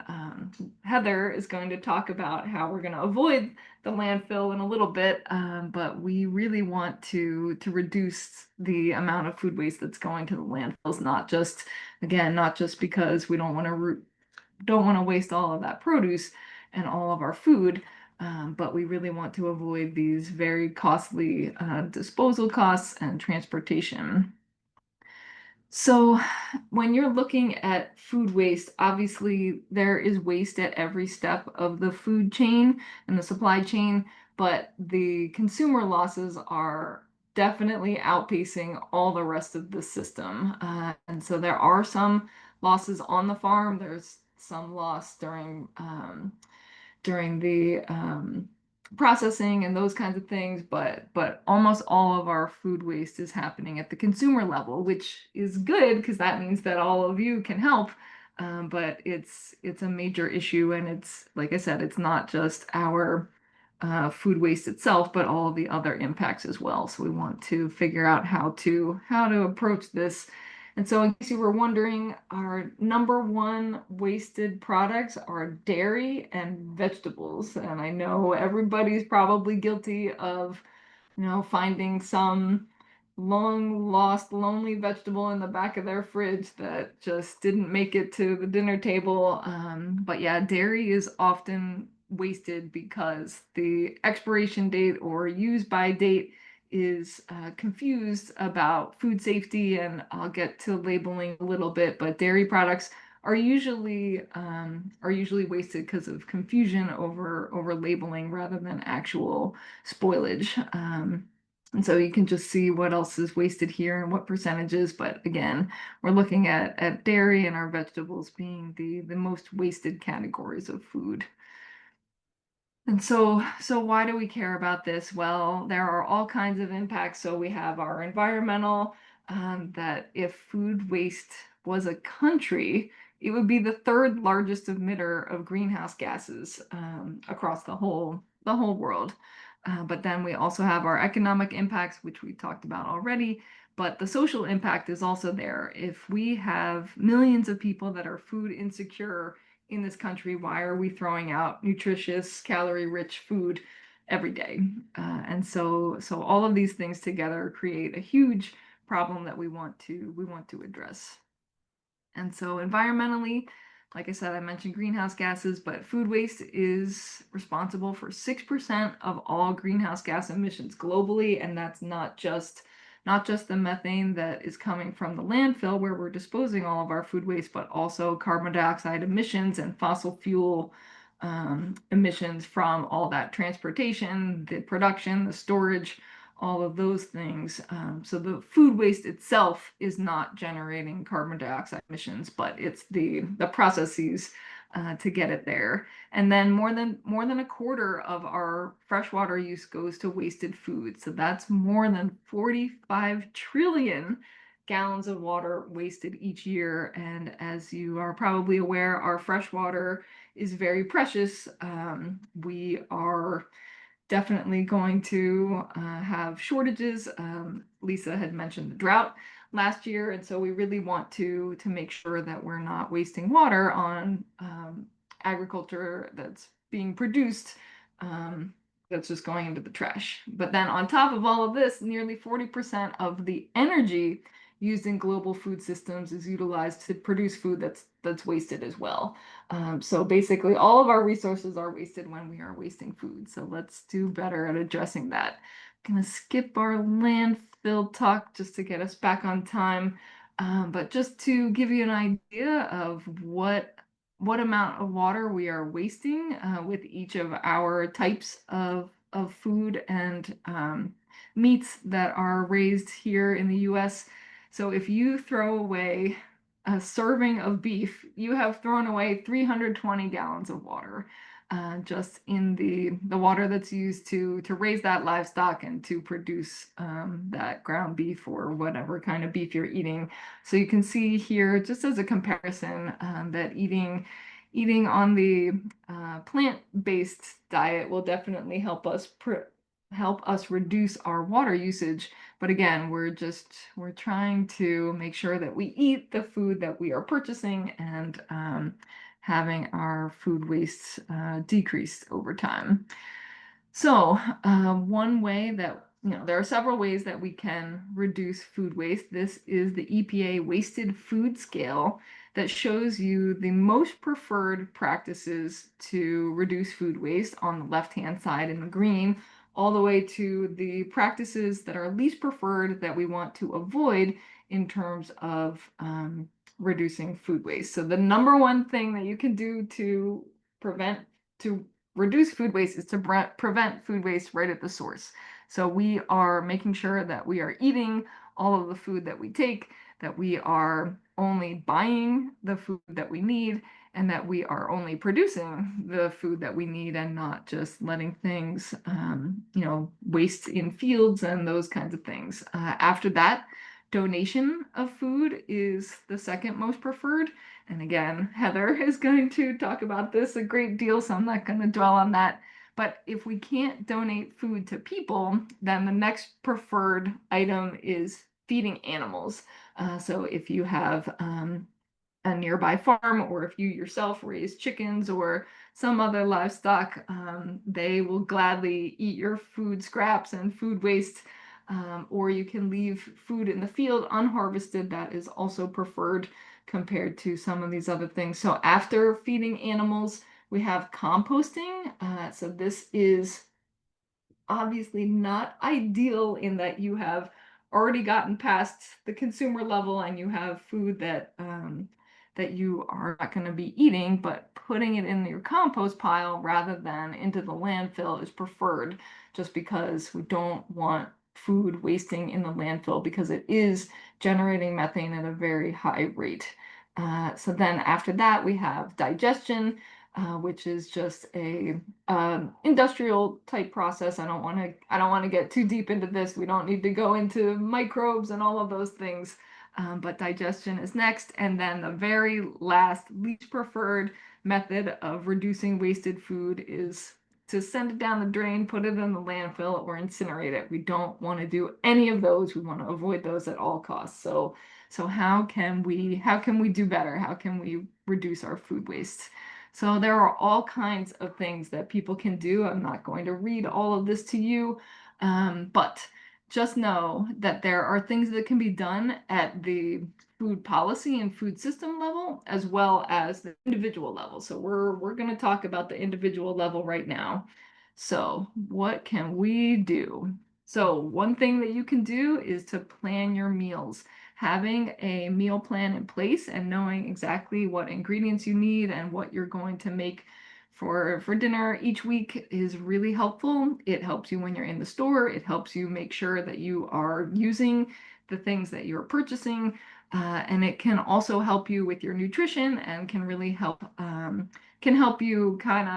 Heather is going to talk about how we're going to avoid the landfill in a little bit, but we really want to reduce the amount of food waste that's going to the landfills. Not just because we don't want to waste all of that produce and all of our food. But we really want to avoid these very costly disposal costs and transportation. So when you're looking at food waste, obviously there is waste at every step of the food chain and the supply chain, but the consumer losses are definitely outpacing all the rest of the system. And so there are some losses on the farm. There's some loss during the processing and those kinds of things, but almost all of our food waste is happening at the consumer level, which is good because that means that all of you can help. But it's a major issue, and it's like I said, it's not just our food waste itself, but all of the other impacts as well. So we want to figure out how to approach this. And so in case you were wondering, our number one wasted products are dairy and vegetables. And I know everybody's probably guilty of, finding some long lost lonely vegetable in the back of their fridge that just didn't make it to the dinner table. But yeah, dairy is often wasted because the expiration date or use by date is confused about food safety, and I'll get to labeling a little bit, but dairy products are usually wasted because of confusion over labeling rather than actual spoilage. And so you can just see what else is wasted here and what percentages. But again, we're looking at dairy and our vegetables being the most wasted categories of food. And so why do we care about this? Well, there are all kinds of impacts. So we have our environmental, that if food waste was a country, it would be the third largest emitter of greenhouse gases across the whole world. But then we also have our economic impacts, which we talked about already. But the social impact is also there. If we have millions of people that are food insecure in this country, why are we throwing out nutritious, calorie-rich food every day? And so all of these things together create a huge problem that we want to address. And so environmentally, like I said, I mentioned greenhouse gases, but food waste is responsible for 6% of all greenhouse gas emissions globally, and that's not just the methane that is coming from the landfill where we're disposing all of our food waste, but also carbon dioxide emissions and fossil fuel emissions from all that transportation, the production, the storage, all of those things. So the food waste itself is not generating carbon dioxide emissions, but it's the processes to get it there. And then more than a quarter of our freshwater use goes to wasted food. So that's more than 45 trillion gallons of water wasted each year. And as you are probably aware, our freshwater is very precious. We are definitely going to have shortages. Lisa had mentioned the drought last year, and so we really want to make sure that we're not wasting water on agriculture that's being produced that's just going into the trash. But then on top of all of this, nearly 40% of the energy used in global food systems is utilized to produce food that's wasted as well. So basically all of our resources are wasted when we are wasting food. So let's do better at addressing that. I'm gonna skip our landfill talk just to get us back on time. But just to give you an idea of what amount of water we are wasting with each of our types of food and meats that are raised here in the US. So if you throw away a serving of beef, you have thrown away 320 gallons of water just in the water that's used to raise that livestock and to produce that ground beef or whatever kind of beef you're eating. So you can see here, just as a comparison, that eating on the plant-based diet will definitely help us reduce our water usage. But again, we're trying to make sure that we eat the food that we are purchasing and having our food waste decreased over time. So one way that, there are several ways that we can reduce food waste. This is the EPA Wasted Food Scale that shows you the most preferred practices to reduce food waste on the left-hand side in the green, all the way to the practices that are least preferred that we want to avoid in terms of reducing food waste. So the number one thing that you can do to reduce food waste is to prevent food waste right at the source. So we are making sure that we are eating all of the food that we take, that we are only buying the food that we need, and that we are only producing the food that we need and not just letting things, waste in fields and those kinds of things. After that, donation of food is the second most preferred. And again, Heather is going to talk about this a great deal, so I'm not going to dwell on that. But if we can't donate food to people, then the next preferred item is feeding animals. So if you have a nearby farm, or if you yourself raise chickens or some other livestock, they will gladly eat your food scraps and food waste. Or you can leave food in the field unharvested. That is also preferred compared to some of these other things. So after feeding animals, we have composting. So this is obviously not ideal in that you have already gotten past the consumer level and you have food that that you are not going to be eating, but putting it in your compost pile rather than into the landfill is preferred, just because we don't want food wasting in the landfill because it is generating methane at a very high rate. So then after that, we have digestion, which is just a industrial type process. I don't want to get too deep into this. We don't need to go into microbes and all of those things. But digestion is next. And then the very last, least preferred method of reducing wasted food is to send it down the drain, put it in the landfill, or incinerate it. We don't want to do any of those. We want to avoid those at all costs. So how can we do better? How can we reduce our food waste? So there are all kinds of things that people can do. I'm not going to read all of this to you, but just know that there are things that can be done at the food policy and food system level, as well as the individual level. So we're going to talk about the individual level right now. So what can we do? So one thing that you can do is to plan your meals. Having a meal plan in place and knowing exactly what ingredients you need and what you're going to make for dinner each week is really helpful. It helps you when you're in the store. It helps you make sure that you are using the things that you're purchasing. And it can also help you with your nutrition and can really help you kind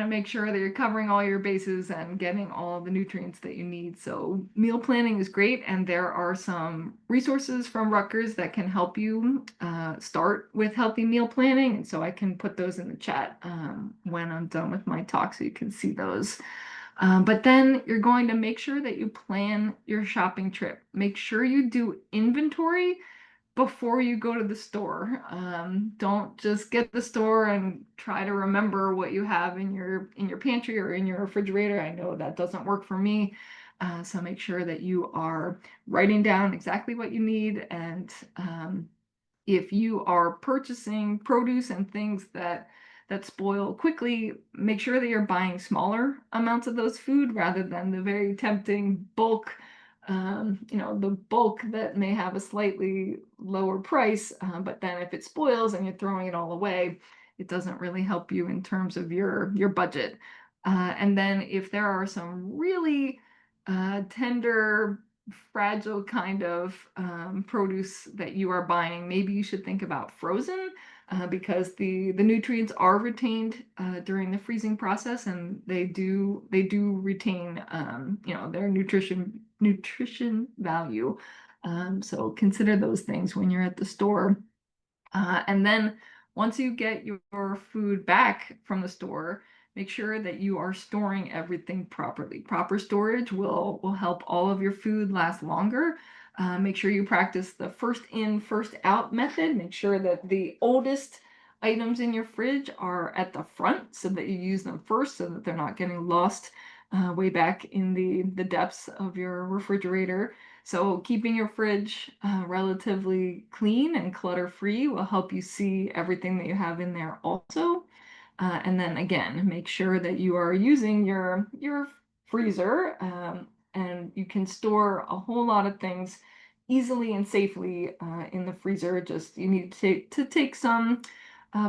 of make sure that you're covering all your bases and getting all the nutrients that you need. So meal planning is great, and there are some resources from Rutgers that can help you start with healthy meal planning. And so I can put those in the chat when I'm done with my talk so you can see those. But then you're going to make sure that you plan your shopping trip. Make sure you do inventory before you go to the store. Don't just get the store and try to remember what you have in your pantry or in your refrigerator. I know that doesn't work for me. So make sure that you are writing down exactly what you need. And if you are purchasing produce and things that spoil quickly, make sure that you're buying smaller amounts of those food rather than the very tempting bulk, the bulk that may have a slightly lower price, but then if it spoils and you're throwing it all away, it doesn't really help you in terms of your budget. And then if there are some really tender, fragile kind of produce that you are buying, maybe you should think about frozen, because the nutrients are retained during the freezing process, and they do retain their nutrition value. So consider those things when you're at the store. And then once you get your food back from the store, make sure that you are storing everything properly. Proper storage will help all of your food last longer. Make sure you practice the first in, first out method. Make sure that the oldest items in your fridge are at the front so that you use them first so that they're not getting lost way back in the depths of your refrigerator. So keeping your fridge relatively clean and clutter-free will help you see everything that you have in there also. And then again, make sure that you are using your freezer, and you can store a whole lot of things easily and safely in the freezer. Just you need to take some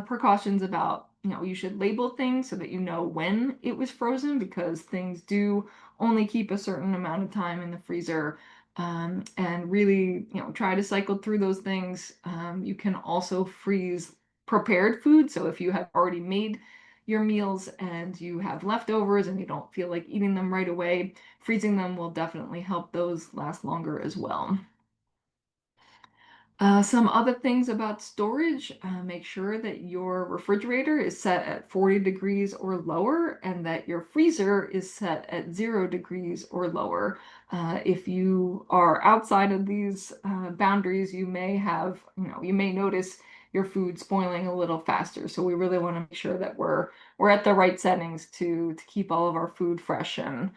precautions about, you should label things so that you know when it was frozen, because things do only keep a certain amount of time in the freezer. And really, try to cycle through those things. You can also freeze prepared food. So if you have already made your meals and you have leftovers and you don't feel like eating them right away, freezing them will definitely help those last longer as well. Some other things about storage, make sure that your refrigerator is set at 40 degrees or lower and that your freezer is set at 0 degrees or lower. If you are outside of these boundaries, you may have, you may notice your food spoiling a little faster. So we really want to make sure that we're at the right settings to keep all of our food fresh and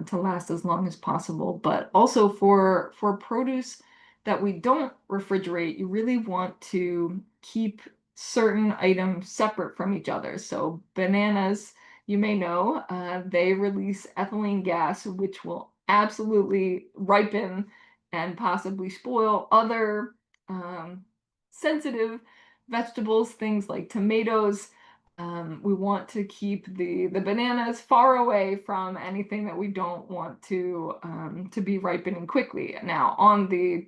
to last as long as possible. But also for produce that we don't refrigerate, you really want to keep certain items separate from each other. So bananas, you may know, they release ethylene gas, which will absolutely ripen and possibly spoil other sensitive vegetables, things like tomatoes. We want to keep the bananas far away from anything that we don't want to be ripening quickly. Now, on the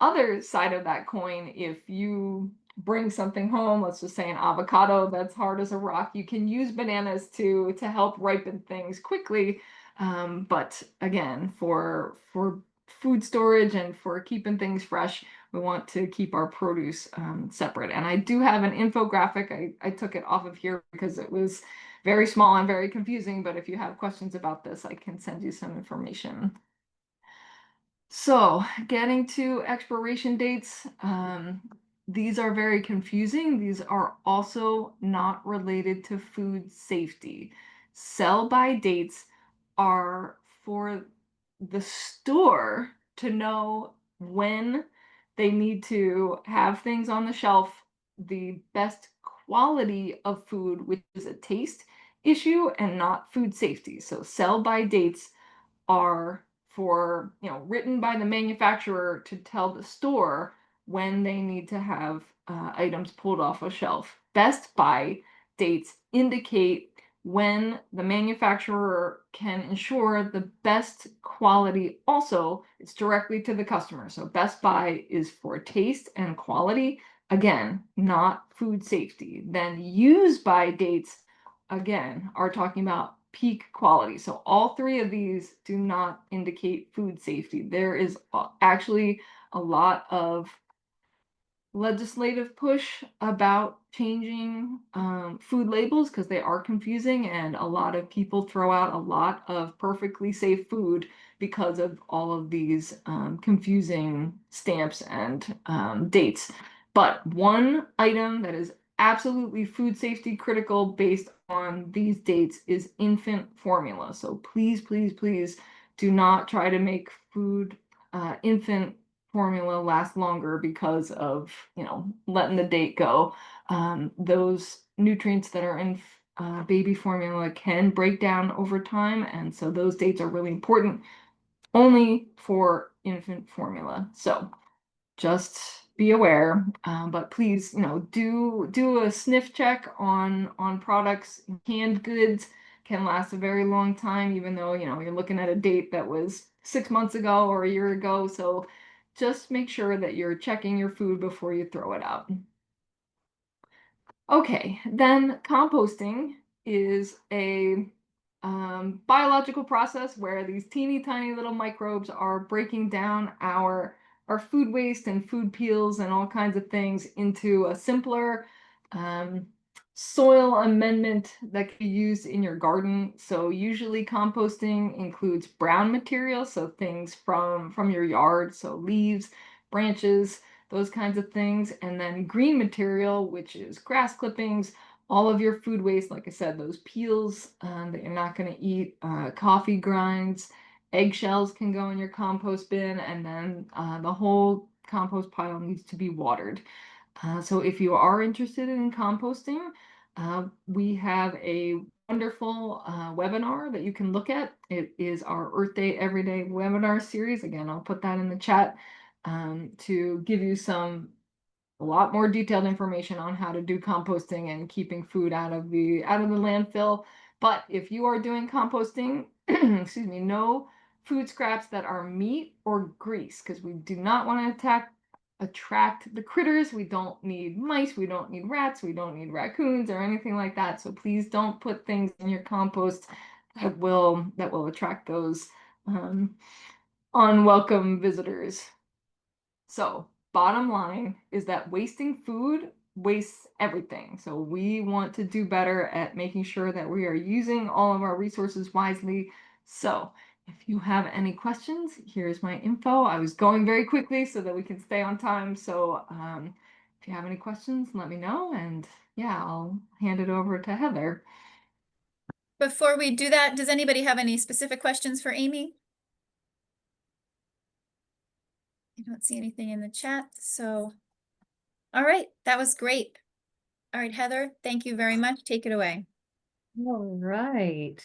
other side of that coin, if you bring something home, let's just say an avocado that's hard as a rock, you can use bananas to help ripen things quickly. But again, for food storage and for keeping things fresh, we want to keep our produce separate. And I do have an infographic. I took it off of here because it was very small and very confusing. But if you have questions about this, I can send you some information. So getting to expiration dates, these are very confusing. These are also not related to food safety. Sell-by dates are for the store to know when they need to have things on the shelf, the best quality of food, which is a taste issue and not food safety. So sell-by dates are for, written by the manufacturer to tell the store when they need to have items pulled off a shelf. Best by dates indicate when the manufacturer can ensure the best quality. Also, it's directly to the customer. So best by is for taste and quality. Again, not food safety. Then use by dates, again, are talking about peak quality. So all three of these do not indicate food safety. There is actually a lot of legislative push about changing food labels because they are confusing, and a lot of people throw out a lot of perfectly safe food because of all of these confusing stamps and dates. But one item that is absolutely food safety critical based on these dates is infant formula. So please, please, please do not try to make food infant formula last longer because of, letting the date go. Those nutrients that are in baby formula can break down over time, and so those dates are really important only for infant formula. So just be aware, but please, do a sniff check on products. Canned goods can last a very long time, even though, you're looking at a date that was 6 months ago or a year ago. So just make sure that you're checking your food before you throw it out. Okay, then composting is a biological process where these teeny tiny little microbes are breaking down our food waste and food peels and all kinds of things into a simpler soil amendment that can be used in your garden. So usually composting includes brown material, so things from your yard, so leaves, branches, those kinds of things, and then green material, which is grass clippings, all of your food waste, like I said, those peels that you're not going to eat, coffee grinds, eggshells can go in your compost bin, and then the whole compost pile needs to be watered. So if you are interested in composting, we have a wonderful webinar that you can look at. It is our Earth Day Everyday webinar series. Again, I'll put that in the chat. to give you a lot more detailed information on how to do composting and keeping food out of the landfill. But if you are doing composting, excuse me, no food scraps that are meat or grease, because we do not want to attract the critters. We don't need mice, we don't need rats, we don't need raccoons or anything like that. So please don't put things in your compost that will attract those unwelcome visitors. So bottom line is that wasting food wastes everything. So we want to do better at making sure that we are using all of our resources wisely. So if you have any questions, here's my info. I was going very quickly so that we can stay on time. So if you have any questions, let me know. And yeah, I'll hand it over to Heather. Before we do that, does anybody have any specific questions for Amy? I don't see anything in the chat, so. All right, that was great. All right, Heather, thank you very much. Take it away. All right.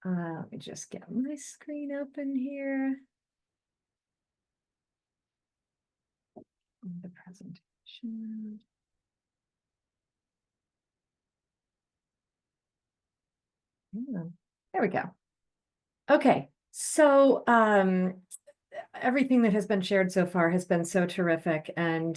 Let me just get my screen open here. The presentation. There we go. Okay, so everything that has been shared so far has been so terrific, and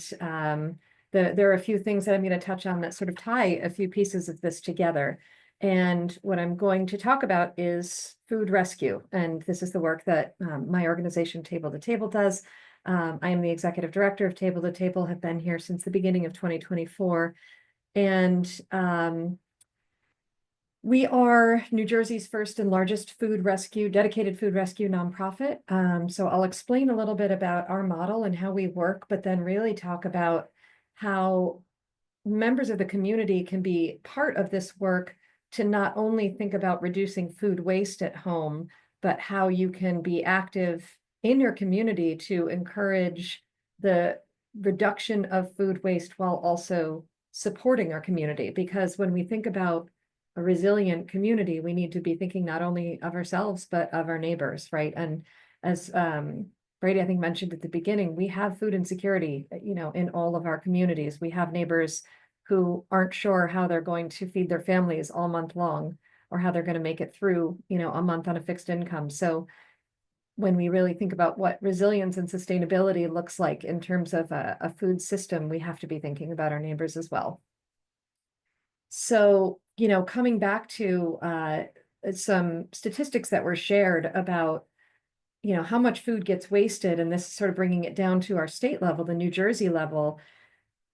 there are a few things that I'm going to touch on that sort of tie a few pieces of this together. And what I'm going to talk about is food rescue, and this is the work that my organization Table to Table does. I am the executive director of Table to Table, have been here since the beginning of 2024, and we are New Jersey's first and largest dedicated food rescue nonprofit. So I'll explain a little bit about our model and how we work, but then really talk about how members of the community can be part of this work to not only think about reducing food waste at home, but how you can be active in your community to encourage the reduction of food waste while also supporting our community. Because when we think about a resilient community, we need to be thinking not only of ourselves, but of our neighbors, right? And as Brady, I think, mentioned at the beginning, we have food insecurity, in all of our communities. We have neighbors who aren't sure how they're going to feed their families all month long, or how they're going to make it through, a month on a fixed income. So when we really think about what resilience and sustainability looks like in terms of a food system, we have to be thinking about our neighbors as well. So, coming back to some statistics that were shared about, how much food gets wasted, and this is sort of bringing it down to our state level, the New Jersey level,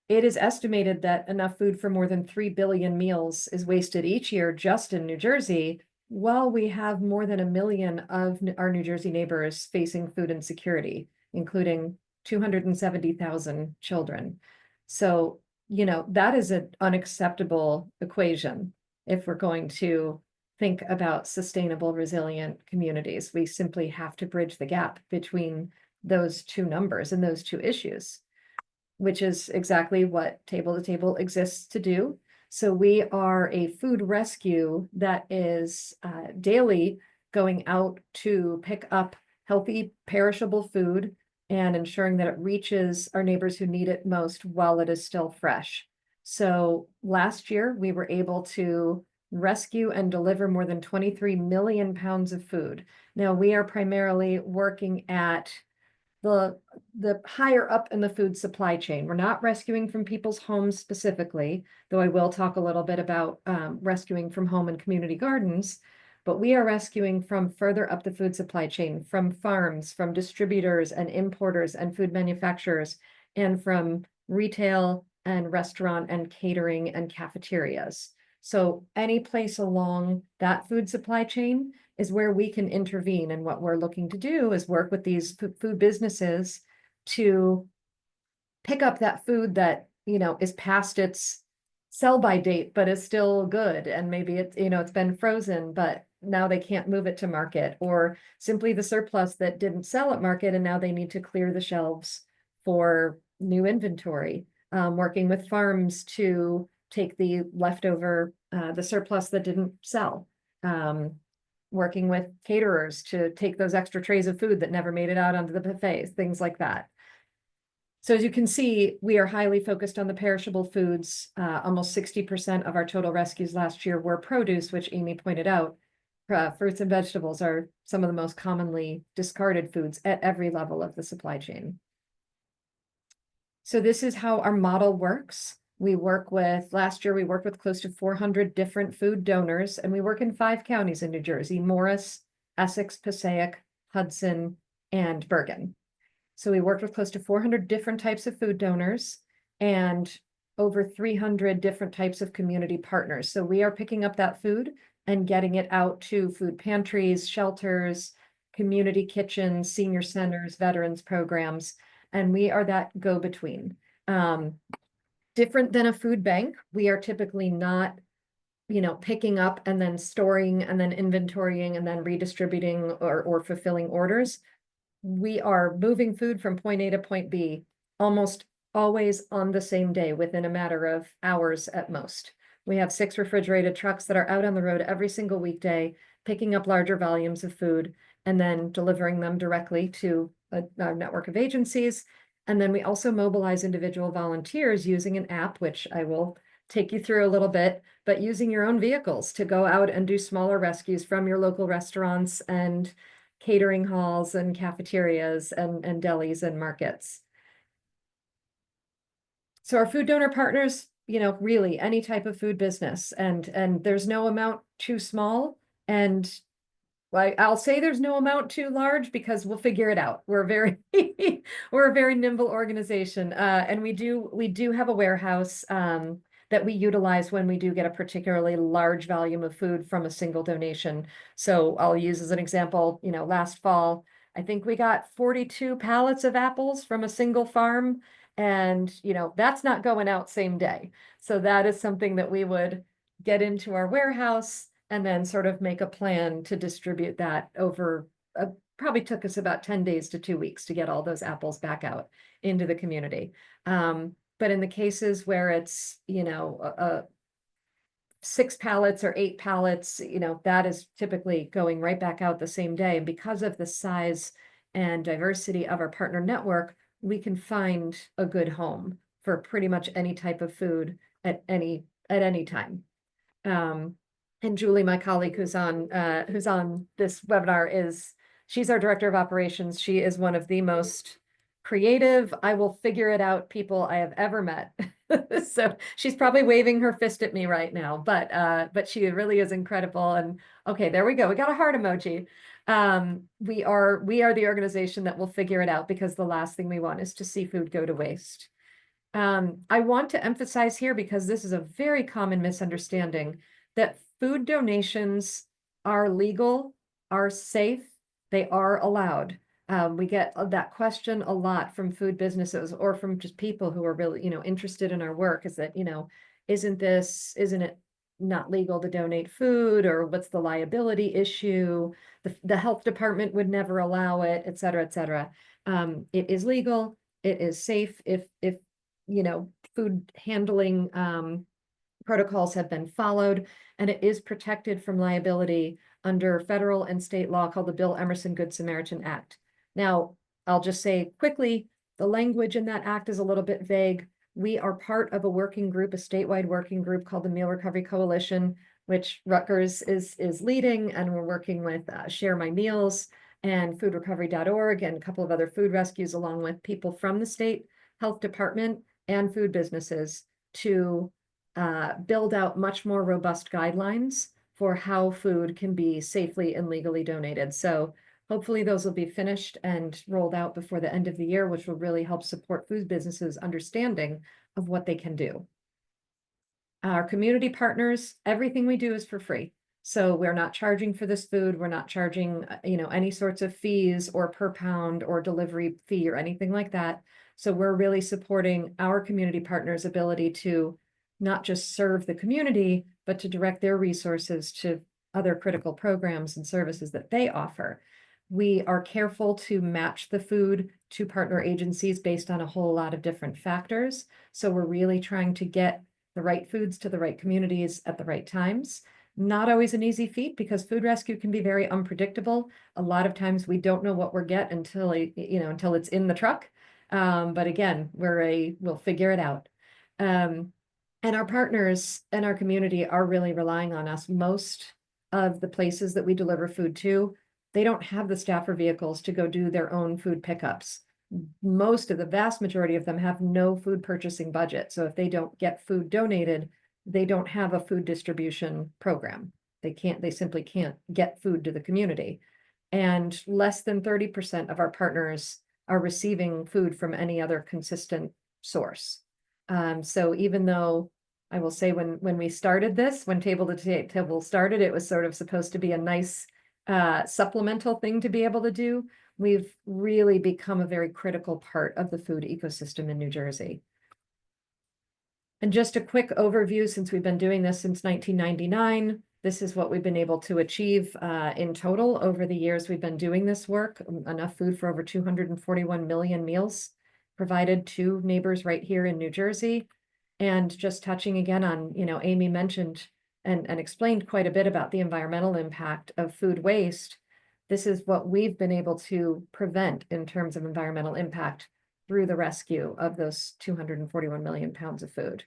it is estimated that enough food for more than 3 billion meals is wasted each year just in New Jersey, while we have more than 1 million of our New Jersey neighbors facing food insecurity, including 270,000 children. So, that is an unacceptable equation if we're going to think about sustainable, resilient communities. We simply have to bridge the gap between those two numbers and those two issues, which is exactly what Table to Table exists to do. So we are a food rescue that is daily going out to pick up healthy, perishable food and ensuring that it reaches our neighbors who need it most while it is still fresh. So last year, we were able to rescue and deliver more than 23 million pounds of food. Now, we are primarily working at the higher up in the food supply chain. We're not rescuing from people's homes specifically, though I will talk a little bit about rescuing from home and community gardens, but we are rescuing from further up the food supply chain, from farms, from distributors and importers and food manufacturers, and from retail and restaurant and catering and cafeterias. So any place along that food supply chain is where we can intervene. And what we're looking to do is work with these food businesses to pick up that food that, is past its sell-by date, but is still good. And maybe it's, it's been frozen, but now they can't move it to market, or simply the surplus that didn't sell at market and now they need to clear the shelves for new inventory. Working with farms to take the leftover, the surplus that didn't sell. Working with caterers to take those extra trays of food that never made it out onto the buffets, things like that. So as you can see, we are highly focused on the perishable foods. Almost 60% of our total rescues last year were produce, which Amy pointed out. Fruits and vegetables are some of the most commonly discarded foods at every level of the supply chain. So this is how our model works. Last year, we worked with close to 400 different food donors, and we work in 5 counties in New Jersey: Morris, Essex, Passaic, Hudson, and Bergen. So we worked with close to 400 different types of food donors and over 300 different types of community partners. So we are picking up that food and getting it out to food pantries, shelters, community kitchens, senior centers, veterans programs, and we are that go-between. Different than a food bank, we are typically not, picking up and then storing and then inventorying and then redistributing or fulfilling orders. We are moving food from point A to point B almost always on the same day within a matter of hours at most. We have 6 refrigerated trucks that are out on the road every single weekday, picking up larger volumes of food and then delivering them directly to our network of agencies. And then we also mobilize individual volunteers using an app, which I will take you through a little bit, but using your own vehicles to go out and do smaller rescues from your local restaurants and catering halls and cafeterias and delis and markets. So our food donor partners, really any type of food business, and there's no amount too small, and I'll say there's no amount too large because we'll figure it out. We're we're a very nimble organization, and we do have a warehouse that we utilize when we do get a particularly large volume of food from a single donation. So I'll use as an example, last fall, I think we got 42 pallets of apples from a single farm, and that's not going out same day. So that is something that we would get into our warehouse and then sort of make a plan to distribute that over, probably took us about 10 days to 2 weeks to get all those apples back out into the community. But in the cases where it's, 6 pallets or 8 pallets, that is typically going right back out the same day. And because of the size and diversity of our partner network, we can find a good home for pretty much any type of food at any time. And Julie, my colleague who's on this webinar, she's our director of operations. She is one of the most creative, I will figure it out people I have ever met. So she's probably waving her fist at me right now, but she really is incredible. And okay, there we go. We got a heart emoji. We are the organization that will figure it out, because the last thing we want is to see food go to waste. I want to emphasize here, because this is a very common misunderstanding, that food donations are legal, are safe, they are allowed. We get that question a lot from food businesses or from just people who are really, interested in our work, is that, isn't it not legal to donate food, or what's the liability issue? The health department would never allow it, et cetera, et cetera. It is legal, it is safe if food handling protocols have been followed, and it is protected from liability under federal and state law called the Bill Emerson Good Samaritan Act. Now, I'll just say quickly, the language in that act is a little bit vague. We are part of a working group, a statewide working group called the Meal Recovery Coalition, which Rutgers is leading, and we're working with Share My Meals and foodrecovery.org and a couple of other food rescues, along with people from the state health department and food businesses, to build out much more robust guidelines for how food can be safely and legally donated. So hopefully those will be finished and rolled out before the end of the year, which will really help support food businesses' understanding of what they can do. Our community partners, everything we do is for free. So we're not charging for this food. We're not charging, any sorts of fees or per pound or delivery fee or anything like that. So we're really supporting our community partners' ability to not just serve the community, but to direct their resources to other critical programs and services that they offer. We are careful to match the food to partner agencies based on a whole lot of different factors. So we're really trying to get the right foods to the right communities at the right times. Not always an easy feat, because food rescue can be very unpredictable. A lot of times we don't know what we're getting until it's in the truck. But again, we'll figure it out. And our partners and our community are really relying on us. Most of the places that we deliver food to, they don't have the staff or vehicles to go do their own food pickups. The vast majority of them have no food purchasing budget. So if they don't get food donated, they don't have a food distribution program. They simply can't get food to the community. And less than 30% of our partners are receiving food from any other consistent source. So even though I will say when we started this, when Table to Table started, it was sort of supposed to be a nice supplemental thing to be able to do. We've really become a very critical part of the food ecosystem in New Jersey. And just a quick overview, since we've been doing this since 1999, this is what we've been able to achieve in total over the years we've been doing this work. Enough food for over 241 million meals provided to neighbors right here in New Jersey. And just touching again on, Amy mentioned and explained quite a bit about the environmental impact of food waste. This is what we've been able to prevent in terms of environmental impact through the rescue of those 241 million pounds of food.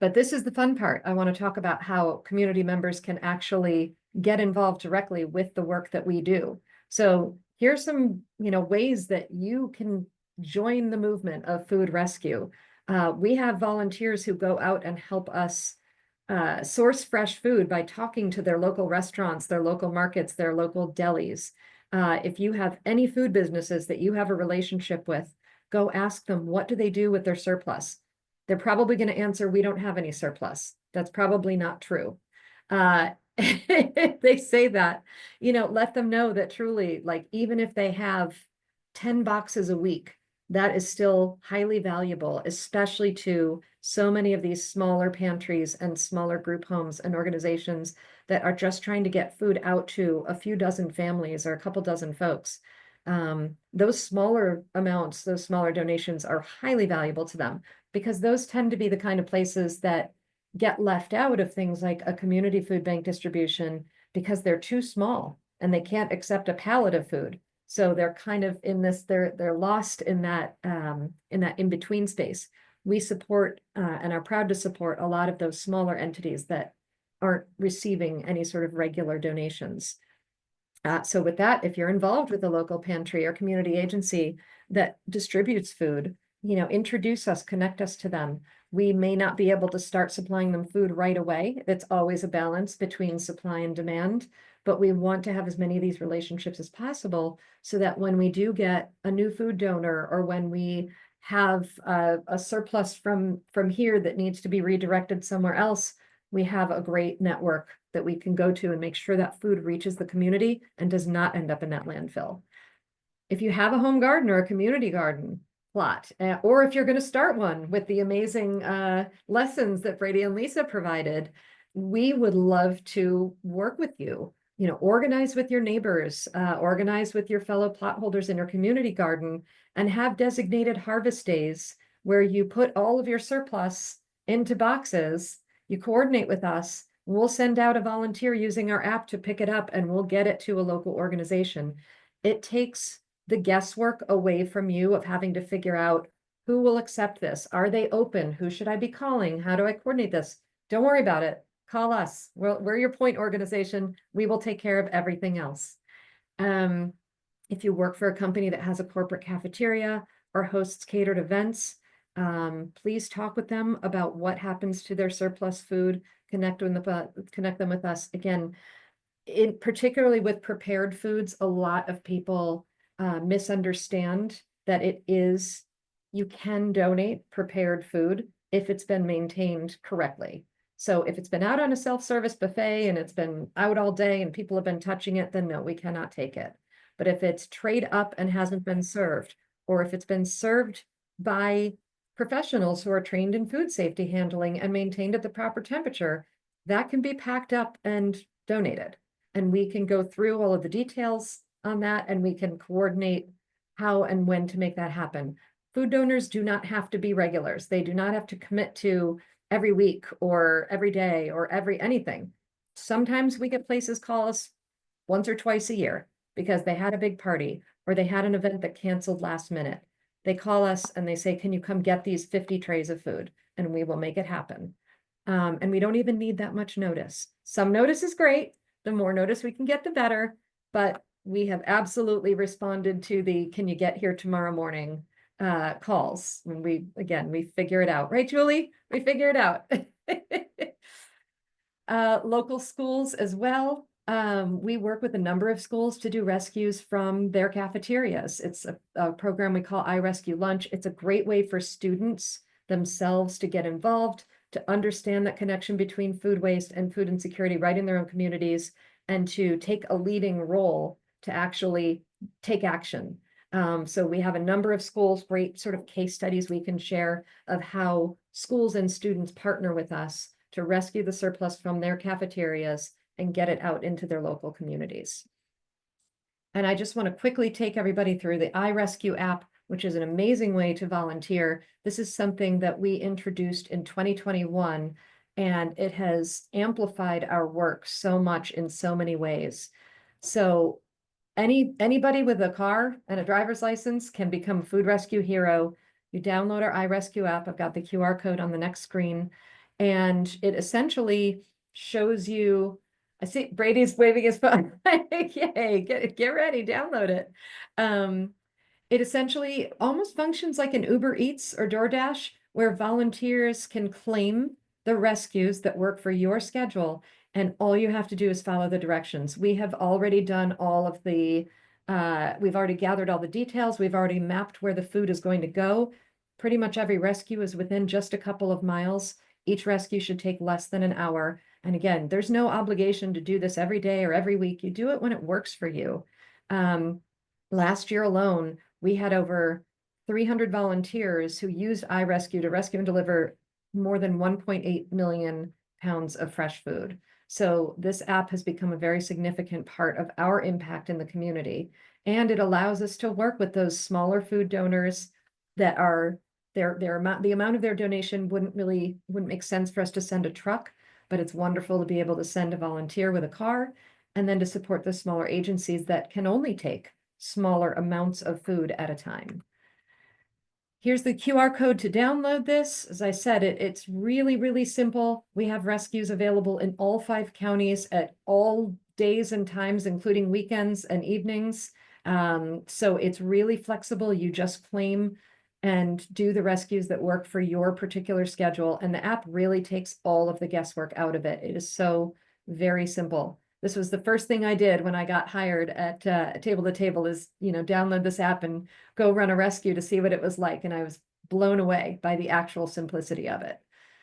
But this is the fun part. I want to talk about how community members can actually get involved directly with the work that we do. So here's some, ways that you can join the movement of food rescue. We have volunteers who go out and help us source fresh food by talking to their local restaurants, their local markets, their local delis. If you have any food businesses that you have a relationship with, go ask them, what do they do with their surplus? They're probably going to answer, we don't have any surplus. That's probably not true. If they say that, let them know that truly, like, even if they have 10 boxes a week, that is still highly valuable, especially to so many of these smaller pantries and smaller group homes and organizations that are just trying to get food out to a few dozen families or a couple dozen folks. Those smaller amounts, those smaller donations are highly valuable to them, because those tend to be the kind of places that get left out of things like a community food bank distribution because they're too small and they can't accept a pallet of food. So they're kind of in this, they're lost in that in-between space. We support and are proud to support a lot of those smaller entities that aren't receiving any sort of regular donations. So with that, if you're involved with a local pantry or community agency that distributes food, introduce us, connect us to them. We may not be able to start supplying them food right away. It's always a balance between supply and demand, but we want to have as many of these relationships as possible so that when we do get a new food donor, or when we have a surplus from here that needs to be redirected somewhere else, we have a great network that we can go to and make sure that food reaches the community and does not end up in that landfill. If you have a home garden or a community garden plot, or if you're going to start one with the amazing lessons that Brady and Lisa provided, we would love to work with you. Organize with your neighbors, organize with your fellow plot holders in your community garden, and have designated harvest days where you put all of your surplus into boxes. You coordinate with us. We'll send out a volunteer using our app to pick it up, and we'll get it to a local organization. It takes the guesswork away from you of having to figure out who will accept this. Are they open? Who should I be calling? How do I coordinate this? Don't worry about it. Call us. We're your point organization. We will take care of everything else. If you work for a company that has a corporate cafeteria or hosts catered events, please talk with them about what happens to their surplus food. Connect them with us. Again, particularly with prepared foods, a lot of people misunderstand that you can donate prepared food if it's been maintained correctly. So if it's been out on a self-service buffet and it's been out all day and people have been touching it, then no, we cannot take it. But if it's trayed up and hasn't been served, or if it's been served by professionals who are trained in food safety handling and maintained at the proper temperature, that can be packed up and donated. And we can go through all of the details on that, and we can coordinate how and when to make that happen. Food donors do not have to be regulars. They do not have to commit to every week or every day or anything. Sometimes we get places call us once or twice a year. because they had a big party or they had an event that canceled last minute. They call us and they say, can you come get these 50 trays of food? And we will make it happen. And we don't even need that much notice. Some notice is great. The more notice we can get, the better. But we have absolutely responded to the, can you get here tomorrow morning calls. And we figure it out. Right, Julie? We figure it out. Local schools as well. We work with a number of schools to do rescues from their cafeterias. It's a program we call iRescue Lunch. It's a great way for students themselves to get involved, to understand that connection between food waste and food insecurity right in their own communities, and to take a leading role to actually take action. So we have a number of schools, great sort of case studies we can share of how schools and students partner with us to rescue the surplus from their cafeterias and get it out into their local communities. And I just want to quickly take everybody through the iRescue app, which is an amazing way to volunteer. This is something that we introduced in 2021, and it has amplified our work so much in so many ways. So anybody with a car and a driver's license can become a food rescue hero. You download our iRescue app. I've got the QR code on the next screen, and it essentially shows you. I see Brady's waving his phone. Yay, get ready, download it. It essentially almost functions like an Uber Eats or DoorDash, where volunteers can claim the rescues that work for your schedule, and all you have to do is follow the directions. We have already done all of the, we've already gathered all the details. We've already mapped where the food is going to go. Pretty much every rescue is within just a couple of miles. Each rescue should take less than an hour. And again, there's no obligation to do this every day or every week. You do it when it works for you. Last year alone, we had over 300 volunteers who used iRescue to rescue and deliver more than 1.8 million pounds of fresh food. So this app has become a very significant part of our impact in the community. And it allows us to work with those smaller food donors that are the amount of their donation wouldn't make sense for us to send a truck, but it's wonderful to be able to send a volunteer with a car and then to support the smaller agencies that can only take smaller amounts of food at a time. Here's the QR code to download this. As I said, it's really, really simple. We have rescues available in all 5 counties at all days and times, including weekends and evenings. So it's really flexible. You just claim and do the rescues that work for your particular schedule. And the app really takes all of the guesswork out of it. It is so very simple. This was the first thing I did when I got hired at Table to Table is, download this app and go run a rescue to see what it was like. And I was blown away by the actual simplicity of it.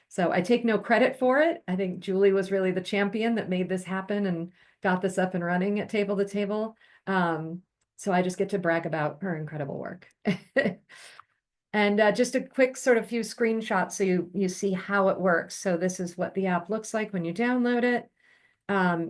So I take no credit for it. I think Julie was really the champion that made this happen and got this up and running at Table to Table. So I just get to brag about her incredible work. And just a quick sort of few screenshots so you see how it works. So this is what the app looks like when you download it.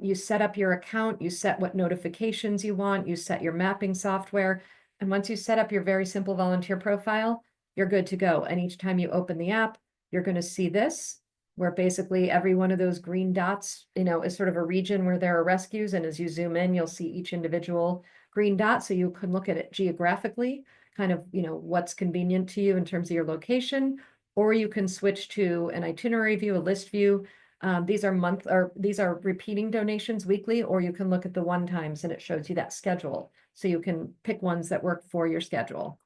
You set up your account, you set what notifications you want, you set your mapping software. And once you set up your very simple volunteer profile, you're good to go. And each time you open the app, you're going to see this, where basically every one of those green dots, is sort of a region where there are rescues. And as you zoom in, you'll see each individual green dot. So you can look at it geographically, kind of, what's convenient to you in terms of your location, or you can switch to an itinerary view, a list view. These are repeating donations weekly, or you can look at the one times and it shows you that schedule. So you can pick ones that work for your schedule.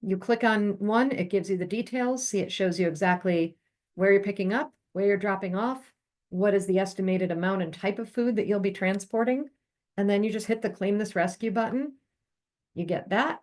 You click on one, it gives you the details. See, it shows you exactly where you're picking up, where you're dropping off, what is the estimated amount and type of food that you'll be transporting. And then you just hit the Claim This Rescue button. You get that.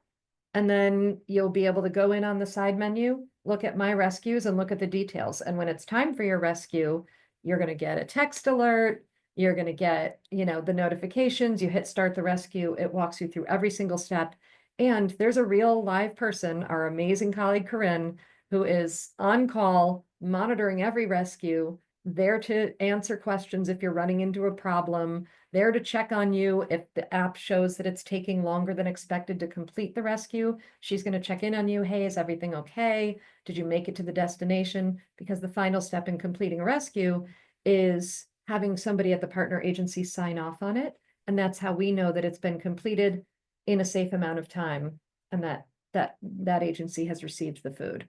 And then you'll be able to go in on the side menu, look at My Rescues and look at the details. And when it's time for your rescue, you're going to get a text alert. You're going to get, the notifications. You hit Start the Rescue. It walks you through every single step. And there's a real live person, our amazing colleague Corinne, who is on call, monitoring every rescue, there to answer questions if you're running into a problem, there to check on you if the app shows that it's taking longer than expected to complete the rescue. She's going to check in on you. Hey, is everything okay? Did you make it to the destination? Because the final step in completing a rescue is having somebody at the partner agency sign off on it And that's how we know that it's been completed in a safe amount of time and that agency has received the food.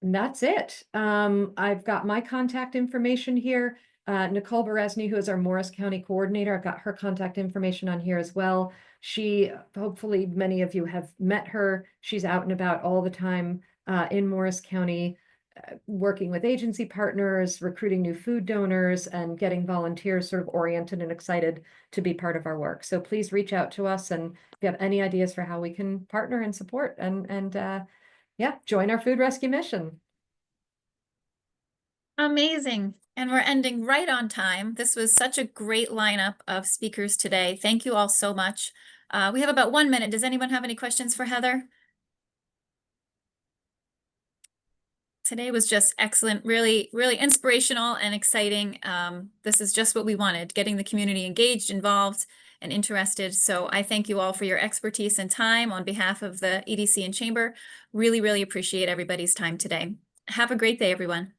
And that's it. I've got my contact information here. Nicole Beresny, who is our Morris County coordinator, I've got her contact information on here as well. She, hopefully many of you have met her. She's out and about all the time in Morris County, working with agency partners, recruiting new food donors, and getting volunteers sort of oriented and excited to be part of our work. So please reach out to us, and if you have any ideas for how we can partner and support and yeah, join our food rescue mission. Amazing. And we're ending right on time. This was such a great lineup of speakers today. Thank you all so much. We have about 1 minute. Does anyone have any questions for Heather? Today was just excellent, really, really inspirational and exciting. This is just what we wanted, getting the community engaged, involved, and interested. So I thank you all for your expertise and time on behalf of the EDC and Chamber. Really, really appreciate everybody's time today. Have a great day, everyone.